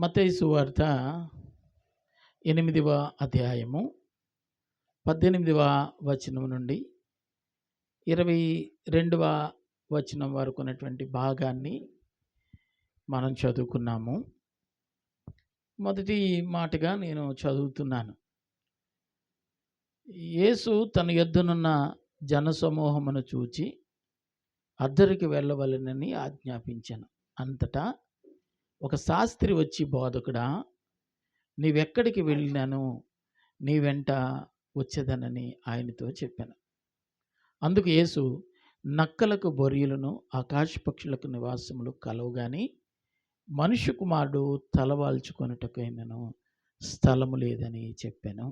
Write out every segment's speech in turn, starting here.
మత్తయి సువార్త 8వ అధ్యాయము 18వ వచనం నుండి 22వ వచనం వరకు ఉన్నటువంటి భాగాన్ని మనం చదువుకున్నాము. మొదటి మాటగా నేను చదువుతున్నాను. యేసు తన యొద్దనున్న జనసమూహమును చూచి అద్దరికి వెళ్ళవలెనని ఆజ్ఞాపించెను. అంతటా ఒక శాస్త్రి వచ్చి, బోధకుడా, నీవెక్కడికి వెళ్ళినాను నీ వెంట వచ్చేదనని ఆయనతో చెప్పాను. అందుకు యేసు, నక్కలకు బొరియలను ఆకాశ పక్షులకు నివాసములు కలవు గాని మనుష్య కుమారుడు తలవాల్చుకొనుటకైనను స్థలము లేదని చెప్పాను.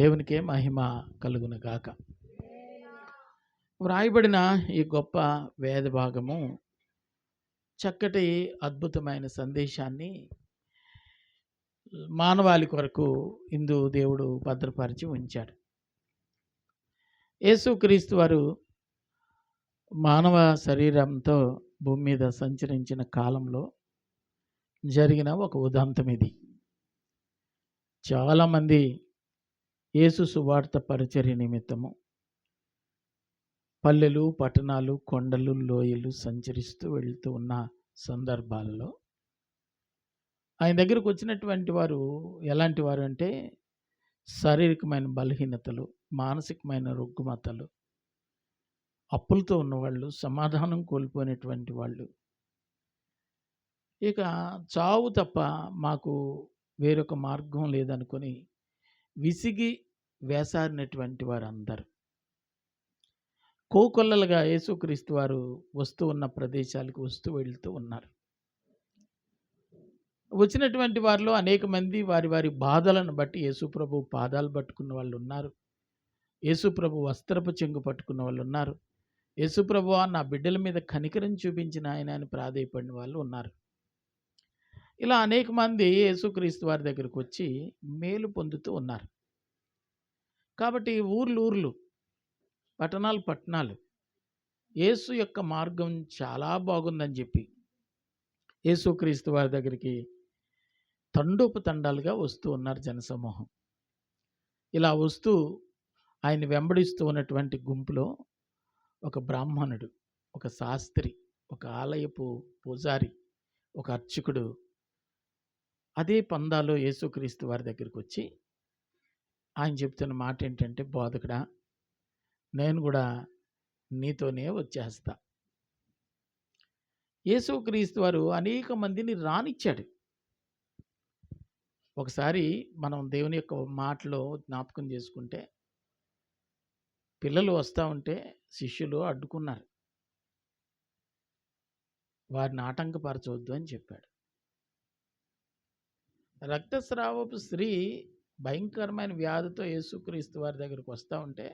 దేవునికే మహిమ కలుగును గాక. వ్రాయబడిన ఈ గొప్ప వేద భాగము చక్కటి అద్భుతమైన సందేశాన్ని మానవాళి కొరకు ఇందు దేవుడు భద్రపరిచి ఉంచాడు. యేసుక్రీస్తు వారు మానవ శరీరంతో భూమి మీద సంచరించిన కాలంలో జరిగిన ఒక ఉదంతం ఇది. చాలామంది యేసు సువార్త పరిచర్య నిమిత్తము పల్లెలు, పట్టణాలు, కొండలు, లోయలు సంచరిస్తూ వెళుతూ ఉన్న సందర్భాలలో ఆయన దగ్గరకు వచ్చినటువంటి వారు ఎలాంటి వారు అంటే శారీరకమైన బలహీనతలు, మానసికమైన రుగ్మతలు, అప్పులతో ఉన్నవాళ్ళు, సమాధానం కోల్పోయినటువంటి వాళ్ళు, ఇక చావు తప్ప మాకు వేరొక మార్గం లేదనుకొని విసిగి వేసారినటువంటి వారందరూ కోకొల్లలుగా యేసుక్రీస్తు వారు వస్తూ ఉన్న ప్రదేశాలకు వస్తూ వెళుతూ ఉన్నారు. వచ్చినటువంటి వారిలో అనేక మంది వారి వారి బాధలను బట్టి యేసుప్రభు పాదాలు పట్టుకున్న వాళ్ళు ఉన్నారు. యేసుప్రభు వస్త్రపు చెంగు పట్టుకున్న వాళ్ళు ఉన్నారు. యేసుప్రభు నా బిడ్డల మీద కనికరం చూపించిన ఆయన అని ప్రాధేయపడిన వాళ్ళు ఉన్నారు. ఇలా అనేక మంది యేసుక్రీస్తు వారి దగ్గరకు వచ్చి మేలు పొందుతూ ఉన్నారు. కాబట్టి ఊర్లు, పట్టణాలు యేసు యొక్క మార్గం చాలా బాగుందని చెప్పి యేసుక్రీస్తు వారి దగ్గరికి తండోపతండాలుగా వస్తూ ఉన్నారు జనసమూహం. ఇలా వస్తూ ఆయన వెంబడిస్తూ ఉన్నటువంటి గుంపులో ఒక బ్రాహ్మణుడు, ఒక శాస్త్రి, ఒక ఆలయపు పూజారి, ఒక అర్చకుడు అదే పందాలో యేసుక్రీస్తు వారి దగ్గరికి వచ్చి ఆయన చెప్తున్న మాట ఏంటంటే, బోధకుడా, నేను కూడా నీతోనే వచ్చేస్తా. యేసుక్రీస్తు వారు అనేక మందిని రానిచ్చాడు. ఒకసారి మనం దేవుని యొక్క మాటలో జ్ఞాపకం చేసుకుంటే, పిల్లలు వస్తూ ఉంటే శిష్యులు అడ్డుకున్నారు. వారిని ఆటంకపరచవద్దు అని చెప్పాడు. రక్తస్రావపు స్త్రీ భయంకరమైన వ్యాధితో యేసుక్రీస్తు వారి దగ్గరికి వస్తూ ఉంటే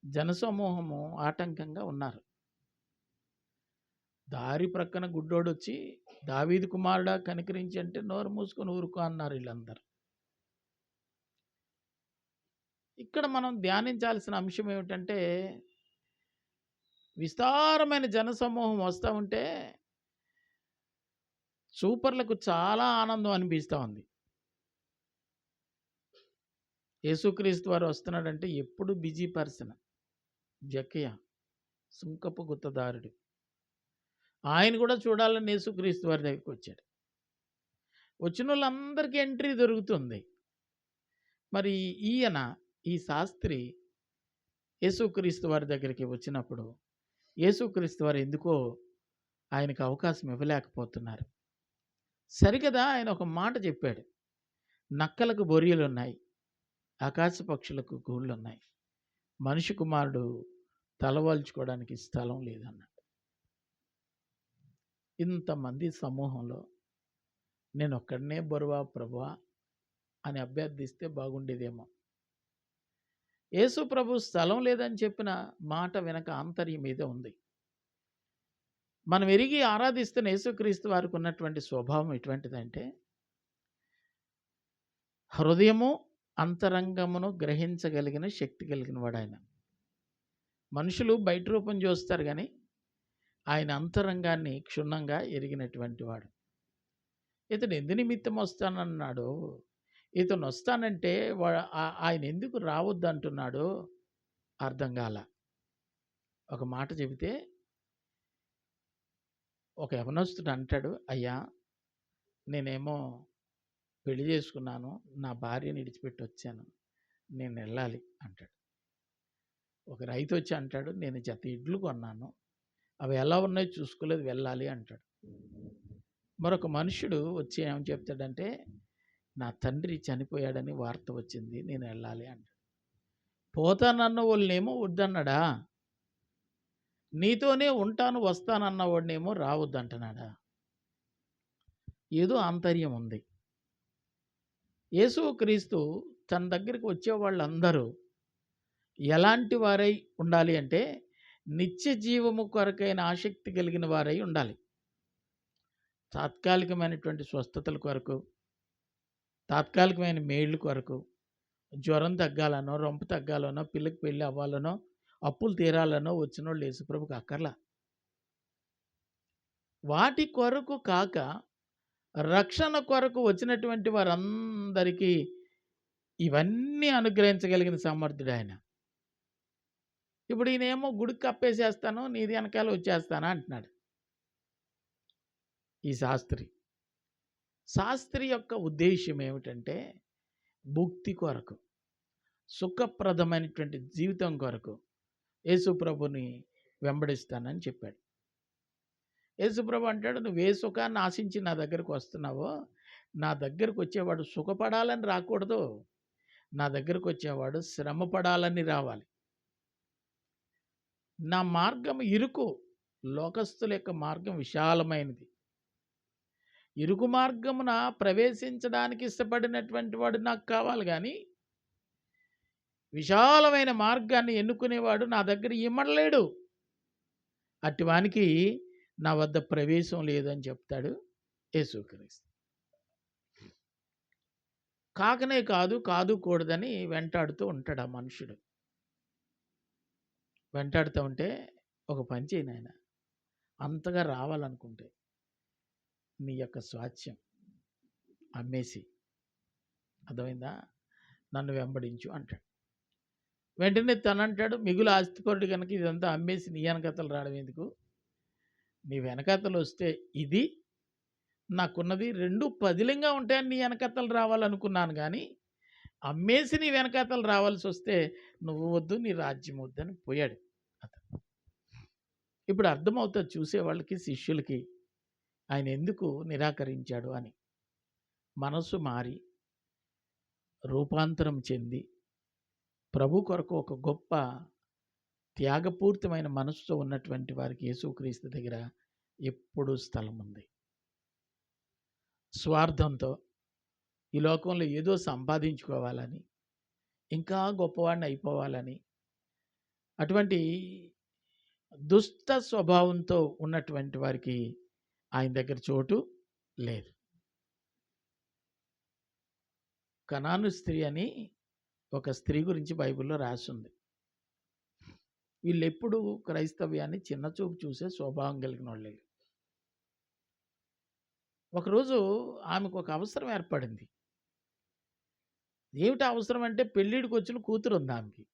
జనసమూహము ఆటంకంగా ఉన్నారు. దారి ప్రక్కన గుడ్డోడు వచ్చి, దావీదు కుమారుడా కనికరించి అంటే నోరు మూసుకొని ఊరుకో అన్నారు వీళ్ళందరూ. ఇక్కడ మనం ధ్యానించాల్సిన అంశం ఏమిటంటే, విస్తారమైన జనసమూహం వస్తూ ఉంటే సూపర్లకు చాలా ఆనందం అనిపిస్తూ ఉంది. యేసుక్రీస్తు వారు వస్తున్నాడంటే ఎప్పుడు బిజీ పర్సన్. జక్కయ్య సుంకపు గుత్తదారుడు, ఆయన కూడా చూడాలని యేసుక్రీస్తు వారి దగ్గరికి వచ్చాడు. వచ్చిన వాళ్ళందరికీ ఎంట్రీ దొరుకుతుంది. మరి ఈ శాస్త్రి యేసుక్రీస్తు వారి దగ్గరికి వచ్చినప్పుడు యేసుక్రీస్తు వారు ఎందుకో ఆయనకు అవకాశం ఇవ్వలేకపోతున్నారు. సరికదా ఆయన ఒక మాట చెప్పాడు, నక్కలకు బొరియలు ఉన్నాయి, ఆకాశ పక్షులకు గూళ్ళు ఉన్నాయి, మనిషి కుమారుడు తలవాల్చుకోవడానికి స్థలం లేదన్నాడు. ఇంతమంది సమూహంలో నేను ఒక్కడనే బరువా ప్రభువా అని అభ్యర్థిస్తే బాగుండేదేమో. యేసు ప్రభు స్థలం లేదని చెప్పిన మాట వెనక ఆంతర్యం మీద ఉంది. మనం ఎరిగి ఆరాధిస్తున్న యేసుక్రీస్తు వారికి ఉన్నటువంటి స్వభావం ఎటువంటిదంటే, హృదయము అంతరంగమును గ్రహించగలిగిన శక్తి కలిగిన వాడు ఆయన. మనుషులు బయట రూపం చూస్తారు కానీ ఆయన అంతరంగాన్ని క్షుణ్ణంగా ఎరిగినటువంటి వాడు. ఇతడు ఎందు నిమిత్తం వస్తానన్నాడు, ఇతను వస్తానంటే ఆయన ఎందుకు రావద్దు అంటున్నాడు అర్థం కాల. ఒక మాట చెబితే ఒక యవనస్తుడు అంటాడు, అయ్యా నేనేమో పెళ్లి చేసుకున్నాను, నా భార్యని విడిచిపెట్టి వచ్చాను, నేను వెళ్ళాలి అంటాడు. ఒక రైతు వచ్చి అంటాడు, నేను జత ఇడ్లు కొన్నాను, అవి ఎలా ఉన్నాయో చూసుకోలేదు, వెళ్ళాలి అంటాడు. మరొక మనుషుడు వచ్చి ఏమని చెప్తాడంటే, నా తండ్రి చనిపోయాడని వార్త వచ్చింది, నేను వెళ్ళాలి అంటాడు. పోతానన్న వాళ్ళనేమో వద్దన్నాడా, నీతోనే ఉంటాను వస్తానన్న వాడినేమో రావద్దంటున్నాడా? ఏదో ఆంతర్యం ఉంది. యేసుక్రీస్తు తన దగ్గరికి వచ్చే వాళ్ళందరూ ఎలాంటి వారై ఉండాలి అంటే, నిత్య జీవము కొరకైన ఆసక్తి కలిగిన వారై ఉండాలి. తాత్కాలికమైనటువంటి స్వస్థతల కొరకు, తాత్కాలికమైన మేళ్ళు కొరకు, జ్వరం తగ్గాలనో, రొంపు తగ్గాలనో, పిల్లకి పెళ్ళి అవ్వాలనో, అప్పులు తీరాలనో వచ్చిన వాళ్ళు యేసుప్రభుకి అక్కర్లా. వాటి కొరకు కాక రక్షణ కొరకు వచ్చినటువంటి వారందరికీ ఇవన్నీ అనుగ్రహించగలిగిన సమర్థుడు ఆయన. ఇప్పుడు ఈయనేమో గుడికి కప్పేసేస్తాను, నీది వెనకాల వచ్చేస్తానా అంటున్నాడు ఈ శాస్త్రి యొక్క ఉద్దేశం ఏమిటంటే, భుక్తి కొరకు, సుఖప్రదమైనటువంటి జీవితం కొరకు యేసుప్రభుని వెంబడిస్తానని చెప్పాడు. యేసుప్రభు అంటాడు, నువ్వు ఏ సుఖాన్ని ఆశించి నా దగ్గరకు వస్తున్నావో, నా దగ్గరకు వచ్చేవాడు సుఖపడాలని రాకూడదు, నా దగ్గరకు వచ్చేవాడు శ్రమ పడాలని రావాలి. నా మార్గం ఇరుకు, లోకస్తుల యొక్క మార్గం విశాలమైనది. ఇరుకు మార్గమున ప్రవేశించడానికి ఇష్టపడినటువంటి వాడు నాకు కావాలి, కానీ విశాలమైన మార్గాన్ని ఎన్నుకునేవాడు నా దగ్గర ఇమ్మడలేడు. అట్టివానికి నా వద్ద ప్రవేశం లేదని చెప్తాడు యేసుక్రీస్తు. కాకనే కాదు కూడదని వెంటాడుతూ ఉంటాడు ఆ మనుషుడు. వెంటాడుతూ ఉంటే, ఒక పని చేయి నాయన, అంతగా రావాలనుకుంటే నీ యొక్క స్వాస్థ్యం అమ్మేసి, అర్థమైందా, నన్ను వెంబడించు అంటాడు. వెంటనే తనంటాడు, మిగులు ఆస్తిపరుడు కనుక ఇదంతా అమ్మేసి నీ వెనకతలు రావడం ఎందుకు, నీ వెనకతలు వస్తే ఇది నాకున్నది రెండు పదిలంగా ఉంటాయని నీ వెనకతలు రావాలనుకున్నాను, కానీ అమ్మేసి నీ వెనకతలు రావాల్సి వస్తే నువ్వు వద్దు, నీ రాజ్యం వద్దని పోయాడు అతను. ఇప్పుడు అర్థమవుతుంది చూసేవాళ్ళకి, శిష్యులకి, ఆయన ఎందుకు నిరాకరించాడు అని. మనసు మారి రూపాంతరం చెంది ప్రభు కొరకు ఒక గొప్ప త్యాగపూరితమైన మనసుతో ఉన్నటువంటి వారికి యేసుక్రీస్తు దగ్గర ఎప్పుడూ స్థలం ఉంది. స్వార్థంతో ఈ లోకంలో ఏదో సంపాదించుకోవాలని, ఇంకా గొప్పవాడిని అయిపోవాలని, అటువంటి దుష్ట స్వభావంతో ఉన్నటువంటి వారికి ఆయన దగ్గర చోటు లేదు. కనాను స్త్రీ అని ఒక స్త్రీ గురించి బైబిల్లో రాసింది. వీళ్ళు ఎప్పుడు క్రైస్తవ్యాన్ని చిన్నచూపు చూసే స్వభావం కలిగిన వాళ్ళే. ఒకరోజు ఆమెకు ఒక అవసరం ఏర్పడింది. ఏమిటి అవసరం అంటే, పెళ్ళిడికి వచ్చిన కూతురు ఉంది ఆమెకి.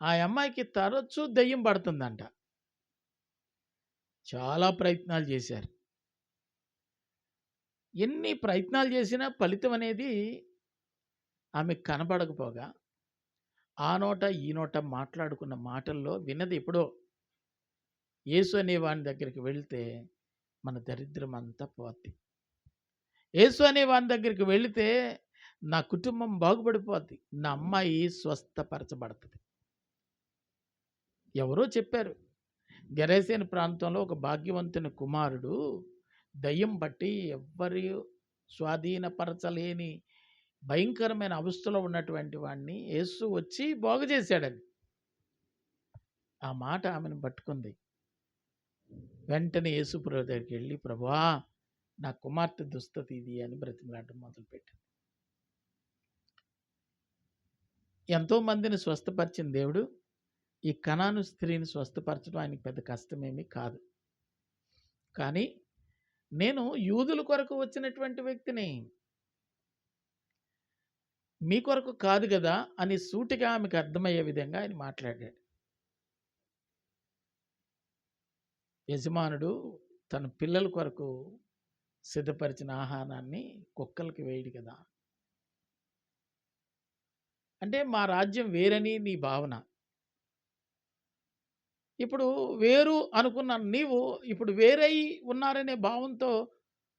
ఆ అమ్మాయికి తరచూ దెయ్యం పడుతుందంట. చాలా ప్రయత్నాలు చేశారు. ఎన్ని ప్రయత్నాలు చేసినా ఫలితం అనేది ఆమెకు కనపడకపోగా, ఆ నోట ఈ నోట మాట్లాడుకున్న మాటల్లో విన్నది ఎప్పుడో, యేసు అనే వాని దగ్గరికి వెళితే మన దరిద్రం అంతా పోద్ది, యేసు అనే వాని దగ్గరికి వెళితే నా కుటుంబం బాగుపడిపోద్ది, నా అమ్మాయి స్వస్థపరచబడుతుంది. ఎవరో చెప్పారు, గెరేసేను ప్రాంతంలో ఒక భాగ్యవంతుని కుమారుడు దయ్యం పట్టి ఎవ్వరి స్వాధీనపరచలేని భయంకరమైన అవస్థలో ఉన్నటువంటి వాడిని యేసు వచ్చి బాగు చేశాడని. ఆ మాట ఆమెను పట్టుకుంది. వెంటనే యేసు ప్రభు దగ్గరికి వెళ్ళి, ప్రభువా నా కుమార్తె దుస్థితి ఇది అని బ్రతిమలాడటం మొదలుపెట్టింది. ఎంతోమందిని స్వస్థపరిచిన దేవుడు ఈ కనాను స్త్రీని స్వస్థపరచడం ఆయనకి పెద్ద కష్టమేమీ కాదు. కానీ నేను యూదుల కొరకు వచ్చినటువంటి వ్యక్తిని, మీ కొరకు కాదు కదా అని సూటిగా ఆమెకు అర్థమయ్యే విధంగా ఆయన మాట్లాడాడు. యజమానుడు తన పిల్లల కొరకు సిద్ధపరిచిన ఆహారాన్ని కుక్కలకి వేయడు కదా. అంటే మా రాజ్యం వేరని నీ భావన. ఇప్పుడు వేరు అనుకున్న నీవు ఇప్పుడు వేరై ఉన్నారనే భావంతో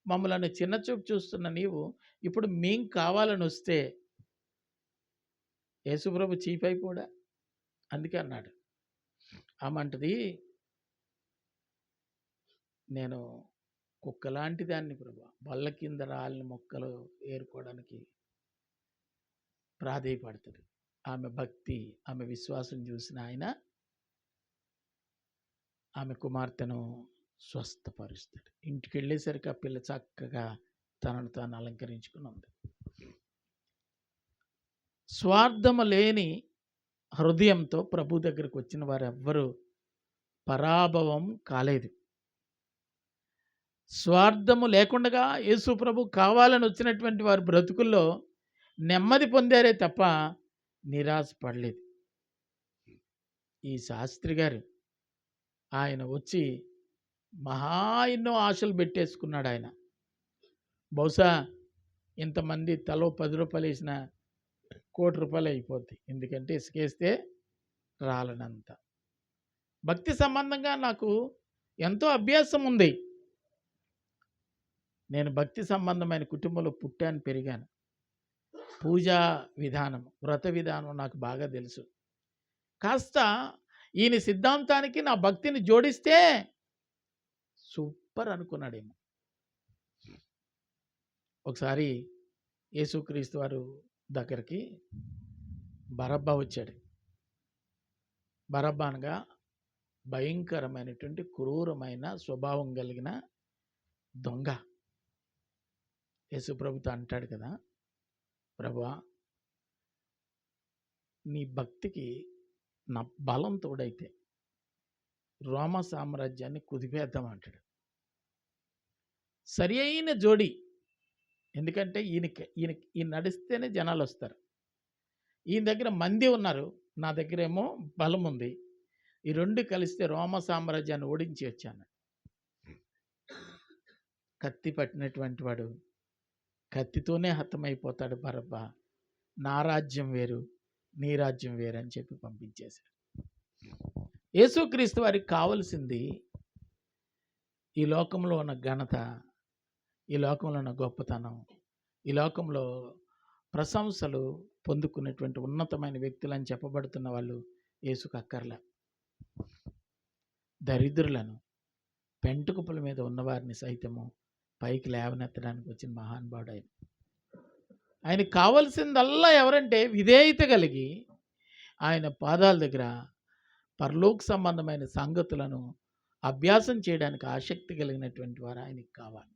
మమ్మల్ని చిన్నచూపు చూస్తున్న నీవు ఇప్పుడు మేం కావాలని వస్తే యేసుప్రభు చీప్ అయిపోడా? అందుకే అన్నాడు. ఆమంటది, నేను కుక్కలాంటి దాన్ని ప్రభా, బల్ల కింద రాలిన మొక్కలు ఏరుకోవడానికి ప్రాధేయపడుతుంది. ఆమె భక్తి, ఆమె విశ్వాసం చూసిన ఆయన ఆమె కుమార్తెను స్వస్థపరుస్తాడు. ఇంటికి వెళ్ళేసరికి ఆ పిల్ల చక్కగా తనను తాను అలంకరించుకుని ఉంది. స్వార్థము లేని హృదయంతో ప్రభు దగ్గరకు వచ్చిన వారు ఎవ్వరూ పరాభవం కాలేదు. స్వార్థము లేకుండా యేసు ప్రభు కావాలని వచ్చినటువంటి వారి బ్రతుకుల్లో నెమ్మది పొందారే తప్ప నిరాశపడలేదు. ఈ శాస్త్రి గారు ఆయన వచ్చి మహా ఎన్నో ఆశలు పెట్టేసుకున్నాడు. ఆయన బహుశా ఇంతమంది తలో 10 రూపాయలు వేసిన ₹1,00,00,000 అయిపోద్ది. ఎందుకంటే ఇసుకేస్తే రాలనంత. భక్తి సంబంధంగా నాకు ఎంతో అభ్యాసం ఉంది. నేను భక్తి సంబంధమైన కుటుంబంలో పుట్టాను, పెరిగాను. పూజా విధానం, వ్రత విధానం నాకు బాగా తెలుసు. కాస్త ఈయన సిద్ధాంతానికి నా భక్తిని జోడిస్తే సూపర్ అనుకున్నాడేమో. ఒకసారి యేసుక్రీస్తు వారు దగ్గరికి బరబ్బా వచ్చాడు. బరబ్బా అనగా భయంకరమైనటువంటి క్రూరమైన స్వభావం కలిగిన దొంగ. యేసు ప్రభుతో అంటాడు కదా, ప్రభువా నీ భక్తికి నా బలం తోడైతే రోమ సామ్రాజ్యాన్ని కుదిపేద్దాం అంటాడు. సరి అయిన జోడి. ఎందుకంటే ఈయన నడిస్తేనే జనాలు వస్తారు. ఈయన దగ్గర మంది ఉన్నారు, నా దగ్గర ఏమో బలం ఉంది. ఈ రెండు కలిస్తే రోమ సామ్రాజ్యాన్ని ఓడించి వచ్చాను. కత్తి పట్టినటువంటి వాడు కత్తితోనే హతమైపోతాడు. బరబ్బా నా రాజ్యం వేరు, నీ రాజ్యం వేరు అని చెప్పి పంపించేశాడు. యేసుక్రీస్తు వారికి కావలసింది ఈ లోకంలో ఉన్న ఘనత, ఈ లోకంలో ఉన్న గొప్పతనం, ఈ లోకంలో ప్రశంసలు పొందుకున్నటువంటి ఉన్నతమైన వ్యక్తులని చెప్పబడుతున్న వాళ్ళు యేసుకు అక్కర్లే. దరిద్రులను, పెంటుకుప్పల మీద ఉన్నవారిని సైతము పైకి లేవనెత్తడానికి వచ్చిన మహానుభావుడు ఆయన. ఆయనకు కావలసిందల్లా ఎవరంటే విధేయత కలిగి ఆయన పాదాల దగ్గర పరలోక సంబంధమైన సంగతులను అభ్యాసం చేయడానికి ఆసక్తి కలిగినటువంటి వారు ఆయనకు కావాలి.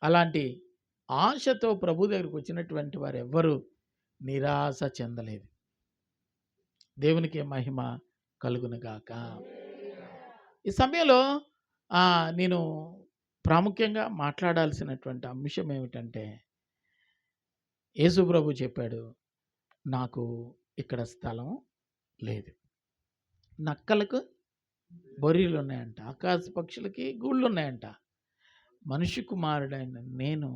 అలాంటి ఆశతో ప్రభు దగ్గరకు వచ్చినటువంటి వారు ఎవ్వరూ నిరాశ చెందలేదు. దేవునికి మహిమ కలుగునుగాక. ఈ సమయంలో నేను ప్రాముఖ్యంగా మాట్లాడాల్సినటువంటి అంశం ఏమిటంటే, యేసు ప్రభు చెప్పాడు, నాకు ఇక్కడ స్థలం లేదు. నక్కలకు బొర్రీలు ఉన్నాయంట, ఆకాశ పక్షులకి గూళ్ళు ఉన్నాయంట, మనిషి కుమారుడైన నేను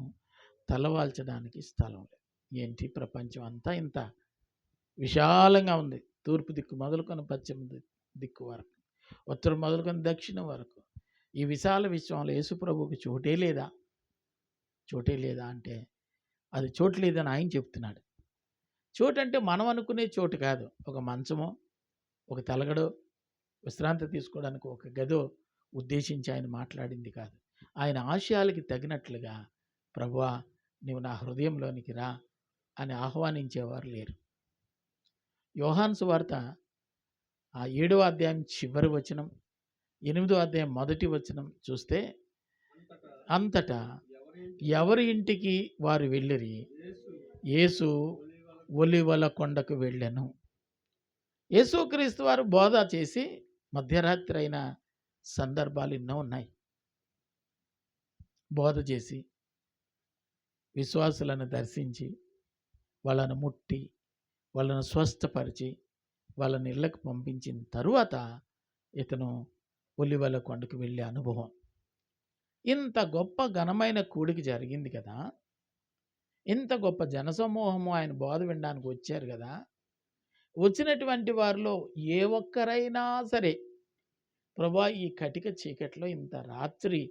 తలవాల్చడానికి స్థలం లేదు. ఏంటి, ప్రపంచం అంతా ఇంత విశాలంగా ఉంది. తూర్పు దిక్కు మొదలుకొని పశ్చిమ దిక్కు వరకు, ఉత్తరం మొదలుకొని దక్షిణం వరకు ఈ విశాల విశ్వంలో యేసు ప్రభువుకి చోటే లేదా? చోటే లేదా అంటే అది చోటు లేదని ఆయన చెప్తున్నాడు. చోటు అంటే మనం అనుకునే చోటు కాదు. ఒక మంచమో, ఒక తలగడో, విశ్రాంతి తీసుకోవడానికి ఒక గదో ఉద్దేశించి ఆయన మాట్లాడింది కాదు. ఆయన ఆశయాలకి తగినట్లుగా, ప్రభువా నీవు నా హృదయంలోనికి రా అని ఆహ్వానించేవారు లేరు. యోహాను సువార్త 7వ అధ్యాయం చివరి వచనం, 8వ అధ్యాయం మొదటి వచనం చూస్తే, అంతటా ఎవరి ఇంటికి వారు వెళ్ళిరి, యేసు ఒలివల కొండకు వెళ్ళెను. యేసుక్రీస్తు వారు బోధ చేసి మధ్యరాత్రి అయిన సందర్భాలు ఎన్నో ఉన్నాయి. బోధ చేసి విశ్వాసులను దర్శించి వాళ్ళను ముట్టి వాళ్ళను స్వస్థపరిచి వాళ్ళని ఇళ్ళకు పంపించిన తరువాత ఇతను ఒలివల కొండకు వెళ్ళే అనుభవం. ఇంత గొప్ప ఘనమైన కూడిక జరిగింది కదా, ఇంత గొప్ప జనసమూహము ఆయన బోధ వినడానికి వచ్చారు కదా. వచ్చినటువంటి వారిలో ఏ ఒక్కరైనా సరే, ప్రభా ఈ కటిక చీకట్లో ఇంత రాత్రి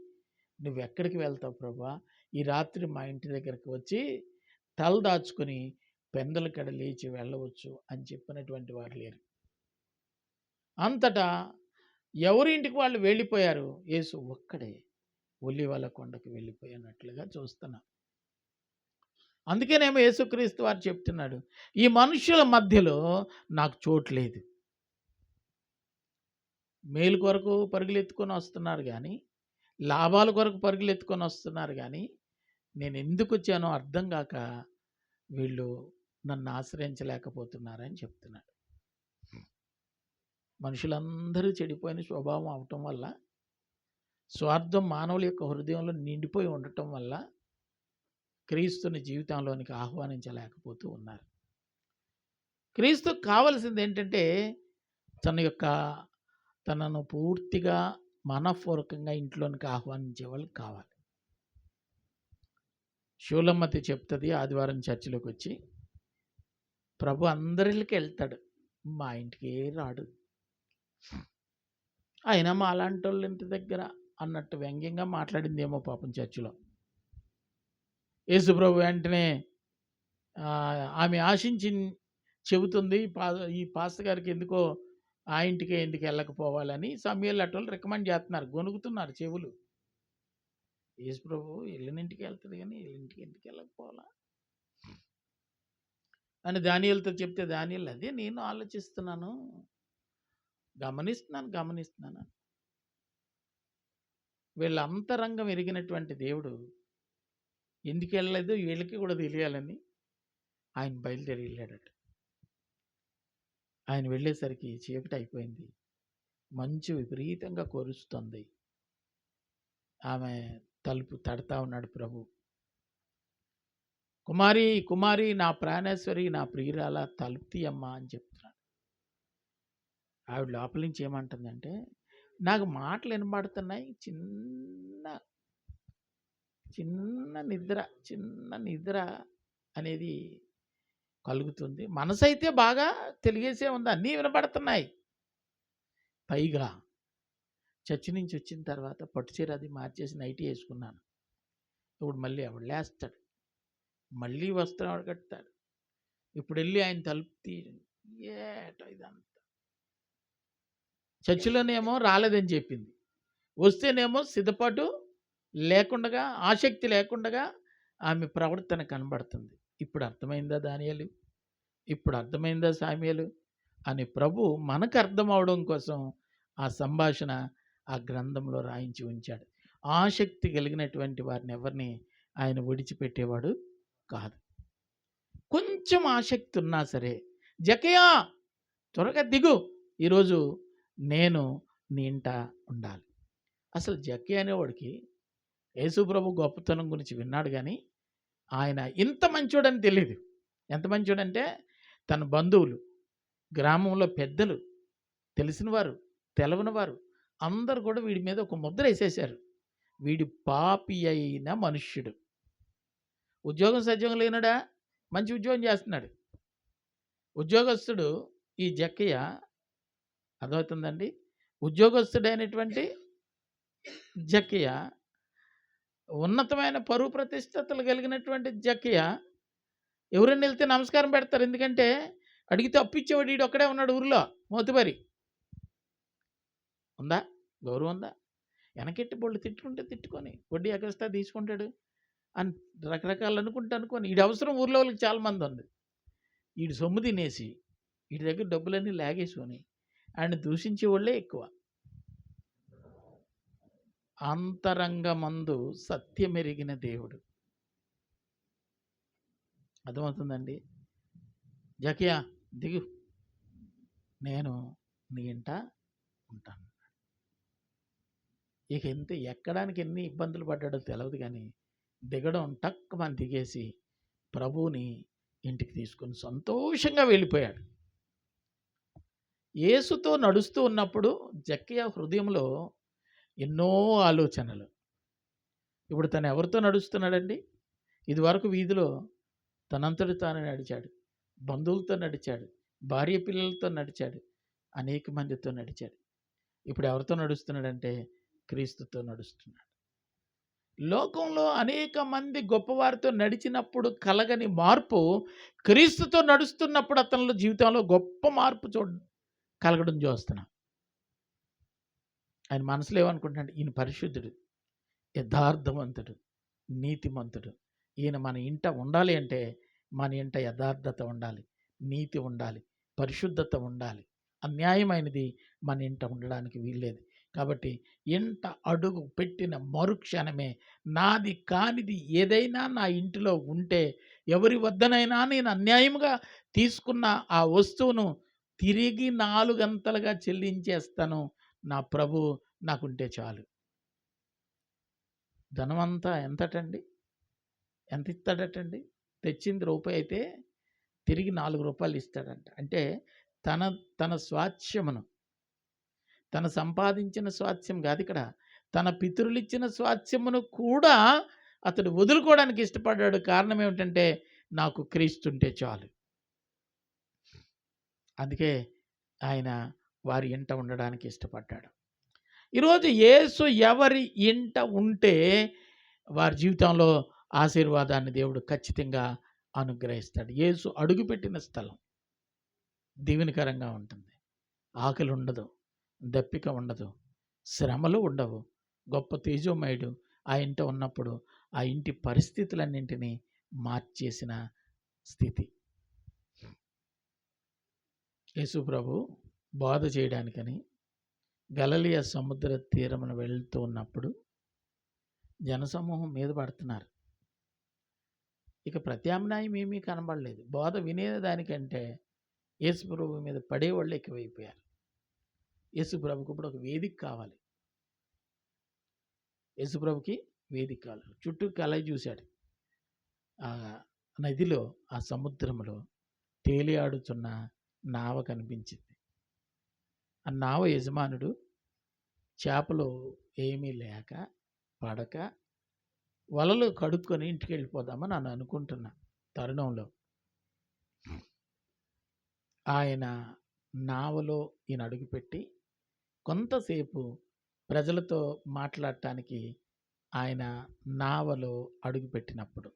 నువ్వెక్కడికి వెళ్తావు ప్రభా, ఈ రాత్రి మా ఇంటి దగ్గరికి వచ్చి తల దాచుకుని పెందల కడ లేచి వెళ్ళవచ్చు అని చెప్పినటువంటి వారు లేరు. అంతటా ఎవరింటికి వాళ్ళు వెళ్ళిపోయారు. యేసు ఒక్కడే ఒలీవల కొండకు వెళ్ళిపోయినట్లుగా చూస్తున్నాం. అందుకేనేమో యేసుక్రీస్తు వారు చెప్తున్నాడు, ఈ మనుషుల మధ్యలో నాకు చోటు లేదు. మేలు కొరకు పరుగులెత్తుకొని వస్తున్నారు కానీ, లాభాల కొరకు పరుగులెత్తుకొని వస్తున్నారు కానీ, నేను ఎందుకు వచ్చానో అర్థం కాక వీళ్ళు నన్ను ఆశ్రయించలేకపోతున్నారని చెప్తున్నాడు. మనుషులందరూ చెడిపోయిన స్వభావం అవటం వల్ల, స్వార్థం మానవుల యొక్క హృదయంలో నిండిపోయి ఉండటం వల్ల క్రీస్తుని జీవితంలోనికి ఆహ్వానించలేకపోతూ ఉన్నారు. క్రీస్తుకు కావలసింది ఏంటంటే తనను పూర్తిగా మనఃపూర్వకంగా ఇంట్లోనికి ఆహ్వానించే వాళ్ళు కావాలి. షూలమ్మతి చెప్తుంది, ఆదివారం చర్చిలోకి వచ్చి, ప్రభు అందరికి వెళ్తాడు, మా ఇంటికి రాడు, అయినా మా అలాంటి వాళ్ళ ఇంటి దగ్గర అన్నట్టు వ్యంగ్యంగా మాట్లాడిందేమో పాపం చర్చిలో. యేసుప్రభు వెంటనే ఆమె ఆశించి చెబుతుంది, ఈ పాస్టర్ గారికి ఎందుకో ఆ ఇంటికే ఎందుకు వెళ్ళకపోవాలని సమూయేలు అటోళ్ళు రికమెండ్ చేస్తున్నారు, గొనుగుతున్నారు చెవులు. యేసుప్రభు వెళ్ళినింటికి వెళ్తుంది కానీ వీళ్ళింటికి ఎందుకు వెళ్ళకపోవాలా అని దానియేలుతో చెప్తే, దానియేలు అదే నేను ఆలోచిస్తున్నాను, గమనిస్తున్నాను. వీళ్ళ అంతరంగం ఎరిగినటువంటి దేవుడు ఎందుకు వెళ్ళలేదు వీళ్ళకి కూడా తెలియాలని ఆయన బయలుదేరి వెళ్ళాడట. ఆయన వెళ్ళేసరికి చీకటి అయిపోయింది, మంచు విపరీతంగా కురుస్తుంది. ఆమె తలుపు తడతా ఉన్నాడు ప్రభు. కుమారి కుమారి, నా ప్రాణేశ్వరి, నా ప్రియురాల, తలుపు తీయమ్మా అని చెప్తున్నాడు. ఆవిడ లోపల నుంచి ఏమంటుందంటే, నాకు మాటలు వినబడుతున్నాయి, చిన్న నిద్ర అనేది కలుగుతుంది, మనసు అయితే బాగా తెలియసే ఉంది, అన్నీ వినబడుతున్నాయి. పైగా చర్చి నుంచి వచ్చిన తర్వాత పట్టుచీర అది మార్చేసి నైటీ వేసుకున్నాను. ఇప్పుడు మళ్ళీ ఆవిడ లేస్తాడు, మళ్ళీ వస్త్రం ఆవిడ కడతాడు. ఇప్పుడు వెళ్ళి ఆయన తలుపు ఏటో ఇదంతా. చర్చిలోనేమో రాలేదని చెప్పింది, వస్తేనేమో సిద్ధపాటు లేకుండా, ఆసక్తి లేకుండా ఆమె ప్రవర్తన కనబడుతుంది. ఇప్పుడు అర్థమైందా దానియేలు, ఇప్పుడు అర్థమైందా సామ్యూయేలు అని ప్రభు మనకు అర్థం అవడం కోసం ఆ సంభాషణ ఆ గ్రంథంలో రాయించి ఉంచాడు. ఆసక్తి కలిగినటువంటి వారిని ఎవరిని ఆయన విడిచిపెట్టేవాడు కాదు. కొంచెం ఆసక్తి ఉన్నా సరే, జకయా త్వరగా దిగు, ఈరోజు నేను నీ ఇంట ఉండాలి. అసలు జక్కయ్య అనేవాడికి యేసుప్రభు గొప్పతనం గురించి విన్నాడు కానీ ఆయన ఇంత మంచోడని తెలియదు. ఎంత మంచోడంటే తన బంధువులు, గ్రామంలో పెద్దలు, తెలిసిన వారు, తెలవని వారు అందరూ కూడా వీడి మీద ఒక ముద్ర వేసేశారు, వీడి పాపి అయిన మనుష్యుడు. ఉద్యోగం సద్యోగం లేనడా, మంచి ఉద్యోగం చేస్తున్నాడు, ఉద్యోగస్తుడు ఈ జక్కయ్య. అర్థమవుతుందండి? ఉద్యోగస్తుడైనటువంటి జక్కయ్య, ఉన్నతమైన పరువు ప్రతిష్టతలు కలిగినటువంటి జక్కయ్య ఎవరైనా వెళ్తే నమస్కారం పెడతారు, ఎందుకంటే అడిగితే అప్పిచ్చేవాడు వీడు ఒక్కడే ఉన్నాడు ఊరిలో, మోతుబరి. ఉందా గౌరవం? ఉందా? వెనకెట్టి బొళ్ళు తిట్టుకుంటే తిట్టుకొని వడ్డీ ఎక్కడిస్తా తీసుకుంటాడు అని రకరకాలు అనుకొని వీడి అవసరం ఊర్లో వాళ్ళకి చాలామంది ఉంది. వీడి సొమ్ము తినేసి వీడి దగ్గర డబ్బులన్నీ లాగేసుకొని ఆయన దూషించే వాళ్ళే ఎక్కువ. అంతరంగమందు సత్యమెరిగిన దేవుడు. అర్థమవుతుందండి? జకయా దిగు, నేను నీ ఇంట ఉంటాను. ఇక ఎక్కడానికి ఎన్ని ఇబ్బందులు పడ్డాడో తెలియదు, కానీ దిగడం టక్కుమని దిగేసి ప్రభువుని ఇంటికి తీసుకొని సంతోషంగా వెళ్ళిపోయాడు. యేసుతో నడుస్తూ ఉన్నప్పుడు జక్కయ్య హృదయంలో ఎన్నో ఆలోచనలు. ఇప్పుడు తను ఎవరితో నడుస్తున్నాడండి? ఇదివరకు వీధిలో తనంతటి తాను నడిచాడు, బంధువులతో నడిచాడు, భార్య పిల్లలతో నడిచాడు, అనేక మందితో నడిచాడు. ఇప్పుడు ఎవరితో నడుస్తున్నాడంటే క్రీస్తుతో నడుస్తున్నాడు. లోకంలో అనేక మంది గొప్పవారితో నడిచినప్పుడు కలగని మార్పు క్రీస్తుతో నడుస్తున్నప్పుడు అతనిలో జీవితంలో గొప్ప మార్పు కలగడం చూస్తున్నాం. ఆయన మనసులో ఏమనుకుంటున్నాడు? ఈయన పరిశుద్ధుడు, యథార్థవంతుడు, నీతిమంతుడు. ఈయన మన ఇంట ఉండాలి అంటే మన ఇంట యథార్థత ఉండాలి, నీతి ఉండాలి, పరిశుద్ధత ఉండాలి. అన్యాయమైనది మన ఇంట ఉండడానికి వీల్లేదు. కాబట్టి ఇంట అడుగు పెట్టిన మరుక్షణమే నాది కానిది ఏదైనా నా ఇంటిలో ఉంటే, ఎవరి వద్దనైనా నేను అన్యాయంగా తీసుకున్న ఆ వస్తువును తిరిగి 4 గంటలుగా చెల్లించేస్తాను. నా ప్రభు నాకుంటే చాలు. ధనమంతా ఎంతటండి? ఎంత ఇస్తాడటండి? తెచ్చింది రూపాయి అయితే తిరిగి 4 రూపాయలు ఇస్తాడంట. అంటే తన స్వాస్థ్యమును, తన సంపాదించిన స్వాస్థ్యం కాదు ఇక్కడ, తన పితరులు ఇచ్చిన స్వాస్థ్యమును కూడా అతడు వదులుకోవడానికి ఇష్టపడ్డాడు. కారణం ఏమిటంటే నాకు క్రీస్తుంటే చాలు. అందుకే ఆయన వారి ఇంట ఉండడానికి ఇష్టపడ్డాడు. ఈరోజు యేసు ఎవరి ఇంట ఉంటే వారి జీవితంలో ఆశీర్వాదాన్ని దేవుడు ఖచ్చితంగా అనుగ్రహిస్తాడు. యేసు అడుగుపెట్టిన స్థలం దీవెనకరంగా ఉంటుంది. ఆకలి ఉండదు, దప్పిక ఉండదు, శ్రమలు ఉండవు. గొప్ప తేజోమయుడు ఆ ఇంట ఉన్నప్పుడు ఆ ఇంటి పరిస్థితులన్నింటినీ మార్చేసిన స్థితి. యేసు ప్రభు బోధ చేయడానికని గలిలయ సముద్ర తీరమున వెళ్తూ ఉన్నప్పుడు జనసమూహం మీద పడుతున్నారు. ఇక ప్రత్యామ్నాయం ఏమీ కనబడలేదు. బోధ వినేదానికంటే యేసు ప్రభు మీద పడేవాళ్ళు ఎక్కువైపోయారు. యేసు ప్రభుకి ఇప్పుడు ఒక వేదిక కావాలి. యేసు ప్రభుకి వేదిక కావాలి. చుట్టూ కలయి చూశాడు. ఆ నదిలో, ఆ సముద్రంలో తేలియాడుతున్న నావ కనిపించింది. ఆ నావ యజమానుడు చేపలు ఏమీ లేక పడక వలలు కడుక్కొని ఇంటికి వెళ్ళిపోదామని నన్ను అనుకుంటున్న తరుణంలో ఆయన నావలో ఈయన అడుగుపెట్టి కొంతసేపు ప్రజలతో మాట్లాడటానికి ఆయన నావలో అడుగుపెట్టినప్పుడు,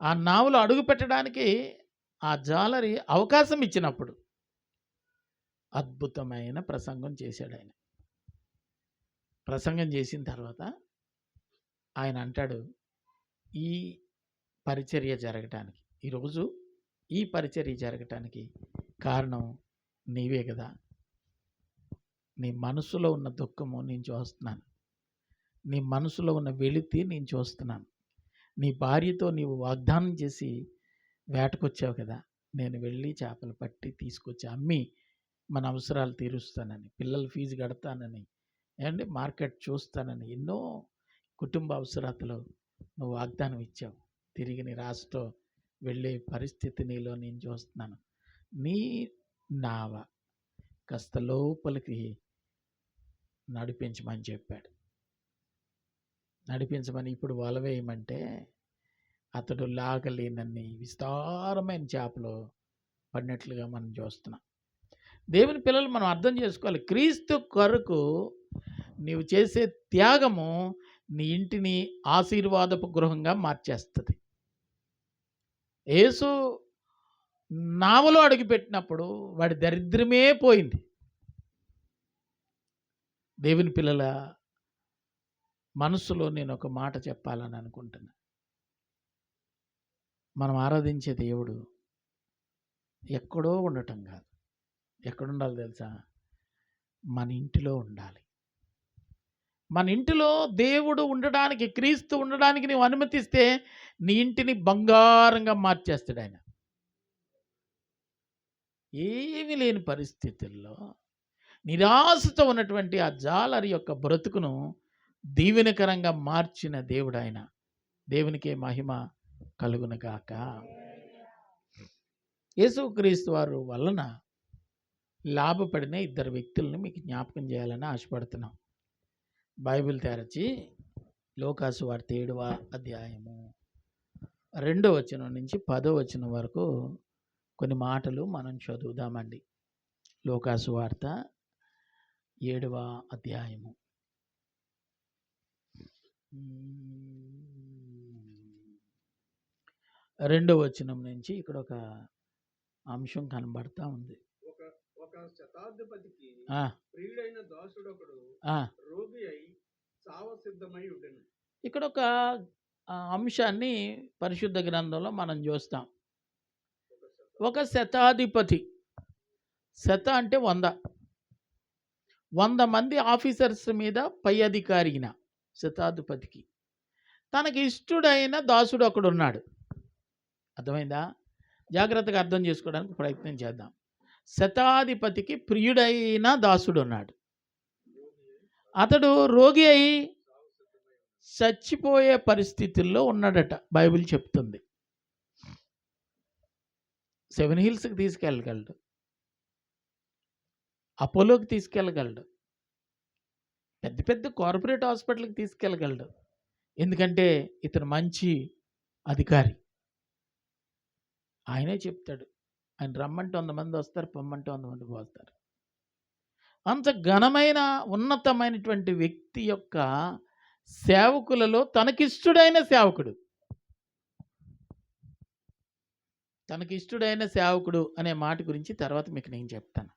ఆ నావలో అడుగు పెట్టడానికి ఆ జాలరి అవకాశం ఇచ్చినప్పుడు అద్భుతమైన ప్రసంగం చేశాడు. ఆయన ప్రసంగం చేసిన తర్వాత ఆయన అంటాడు, ఈ పరిచర్య జరగటానికి, ఈరోజు ఈ పరిచర్య జరగటానికి కారణం నీవే కదా. నీ మనసులో ఉన్న దుఃఖము నేను చూస్తున్నాను, నీ మనసులో ఉన్న వెలితి నేను చూస్తున్నాను. నీ భార్యతో నీవు వాగ్దానం చేసి వేటకొచ్చావు కదా, నేను వెళ్ళి చేపలు పట్టి తీసుకొచ్చి అమ్మి మన అవసరాలు తీరుస్తానని, పిల్లల ఫీజు కడతానని, అండ్ మార్కెట్ చూస్తానని, ఎన్నో కుటుంబ అవసరాలు నువ్వు వాగ్దానం ఇచ్చావు. తిరిగి నీ రాష్ట్రం వెళ్ళే పరిస్థితి నీలో నేను చూస్తున్నాను. నీ నావ కాస్త లోపలికి నడిపించమని చెప్పాడు. నడిపించమని ఇప్పుడు వల వేయమంటే అతడు లాగలేనన్ని విస్తారమైన చేపలు పడినట్లుగా మనం చూస్తున్నాం. దేవుని పిల్లలు మనం అర్థం చేసుకోవాలి. క్రీస్తు కొరకు నీవు చేసే త్యాగము నీ ఇంటిని ఆశీర్వాదపు గృహంగా మార్చేస్తుంది. యేసు నావలో అడుగుపెట్టినప్పుడు వాడి దరిద్రమే పోయింది. దేవుని పిల్లల మనసులో నేను ఒక మాట చెప్పాలని అనుకుంటున్నా. మనం ఆరాధించే దేవుడు ఎక్కడో ఉండటం కాదు. ఎక్కడుండాలి తెలుసా? మన ఇంటిలో ఉండాలి. మన ఇంటిలో దేవుడు ఉండడానికి, క్రీస్తు ఉండడానికి నీవు అనుమతిస్తే నీ ఇంటిని బంగారంగా మార్చేస్తాడు ఆయన. ఏమీ లేని పరిస్థితుల్లో నిరాశతో ఉన్నటువంటి ఆ జాలరి యొక్క బ్రతుకును దీవెనకరంగా మార్చిన దేవుడు ఆయన. దేవునికే మహిమ కలుగునగాక. యేసుక్రీస్తు వారు వలన లాభపడిన ఇద్దరు వ్యక్తులను మీకు జ్ఞాపకం చేయాలని ఆశపడుతున్నాం. బైబిల్ తెరచి లోకాసు వార్త 7వ అధ్యాయము 2వ వచనం నుంచి 10వ వచనం వరకు కొన్ని మాటలు మనం చదువుదామండి. లోకాసు వార్త 7వ అధ్యాయము 2వ వచనం నుంచి ఇక్కడ ఒక అంశం కనబడతా ఉంది. ఒక శతాధిపతికి ప్రియుడైన దాసుడొకడు రోగి అయి చావ సిద్ధమై ఉండెను. ఇక్కడ ఒక అంశాన్ని పరిశుద్ధ గ్రంథంలో మనం చూస్తాం. ఒక శతాధిపతి, శత అంటే 100 మంది ఆఫీసర్స్ మీద పై అధికారిన శతాధిపతికి తనకి ఇష్టడైన దాసుడు ఒకడు ఉన్నాడు. అర్థమైందా? జాగ్రత్తగా అర్థం చేసుకోవడానికి ప్రయత్నం చేద్దాం. శతాధిపతికి ప్రియుడైన దాసుడు ఉన్నాడు. అతడు రోగి అయి చచ్చిపోయే పరిస్థితుల్లో ఉన్నాడట. బైబిల్ చెప్తుంది. 7 హిల్స్కి తీసుకెళ్ళగలడు, అపోలోకి తీసుకెళ్ళగలడు, పెద్ద పెద్ద కార్పొరేట్ హాస్పిటల్కి తీసుకెళ్ళగలడు. ఎందుకంటే ఇతను మంచి అధికారి. ఆయనే చెప్తాడు, ఆయన రమ్మంటే 100 మంది వస్తారు, పొమ్మంటే 100 మంది పోతారు. అంత ఘనమైన ఉన్నతమైనటువంటి వ్యక్తి యొక్క సేవకులలో తనకిష్టుడైన సేవకుడు, తనకిష్టుడైన సేవకుడు అనే మాట గురించి తర్వాత మీకు నేను చెప్తాను.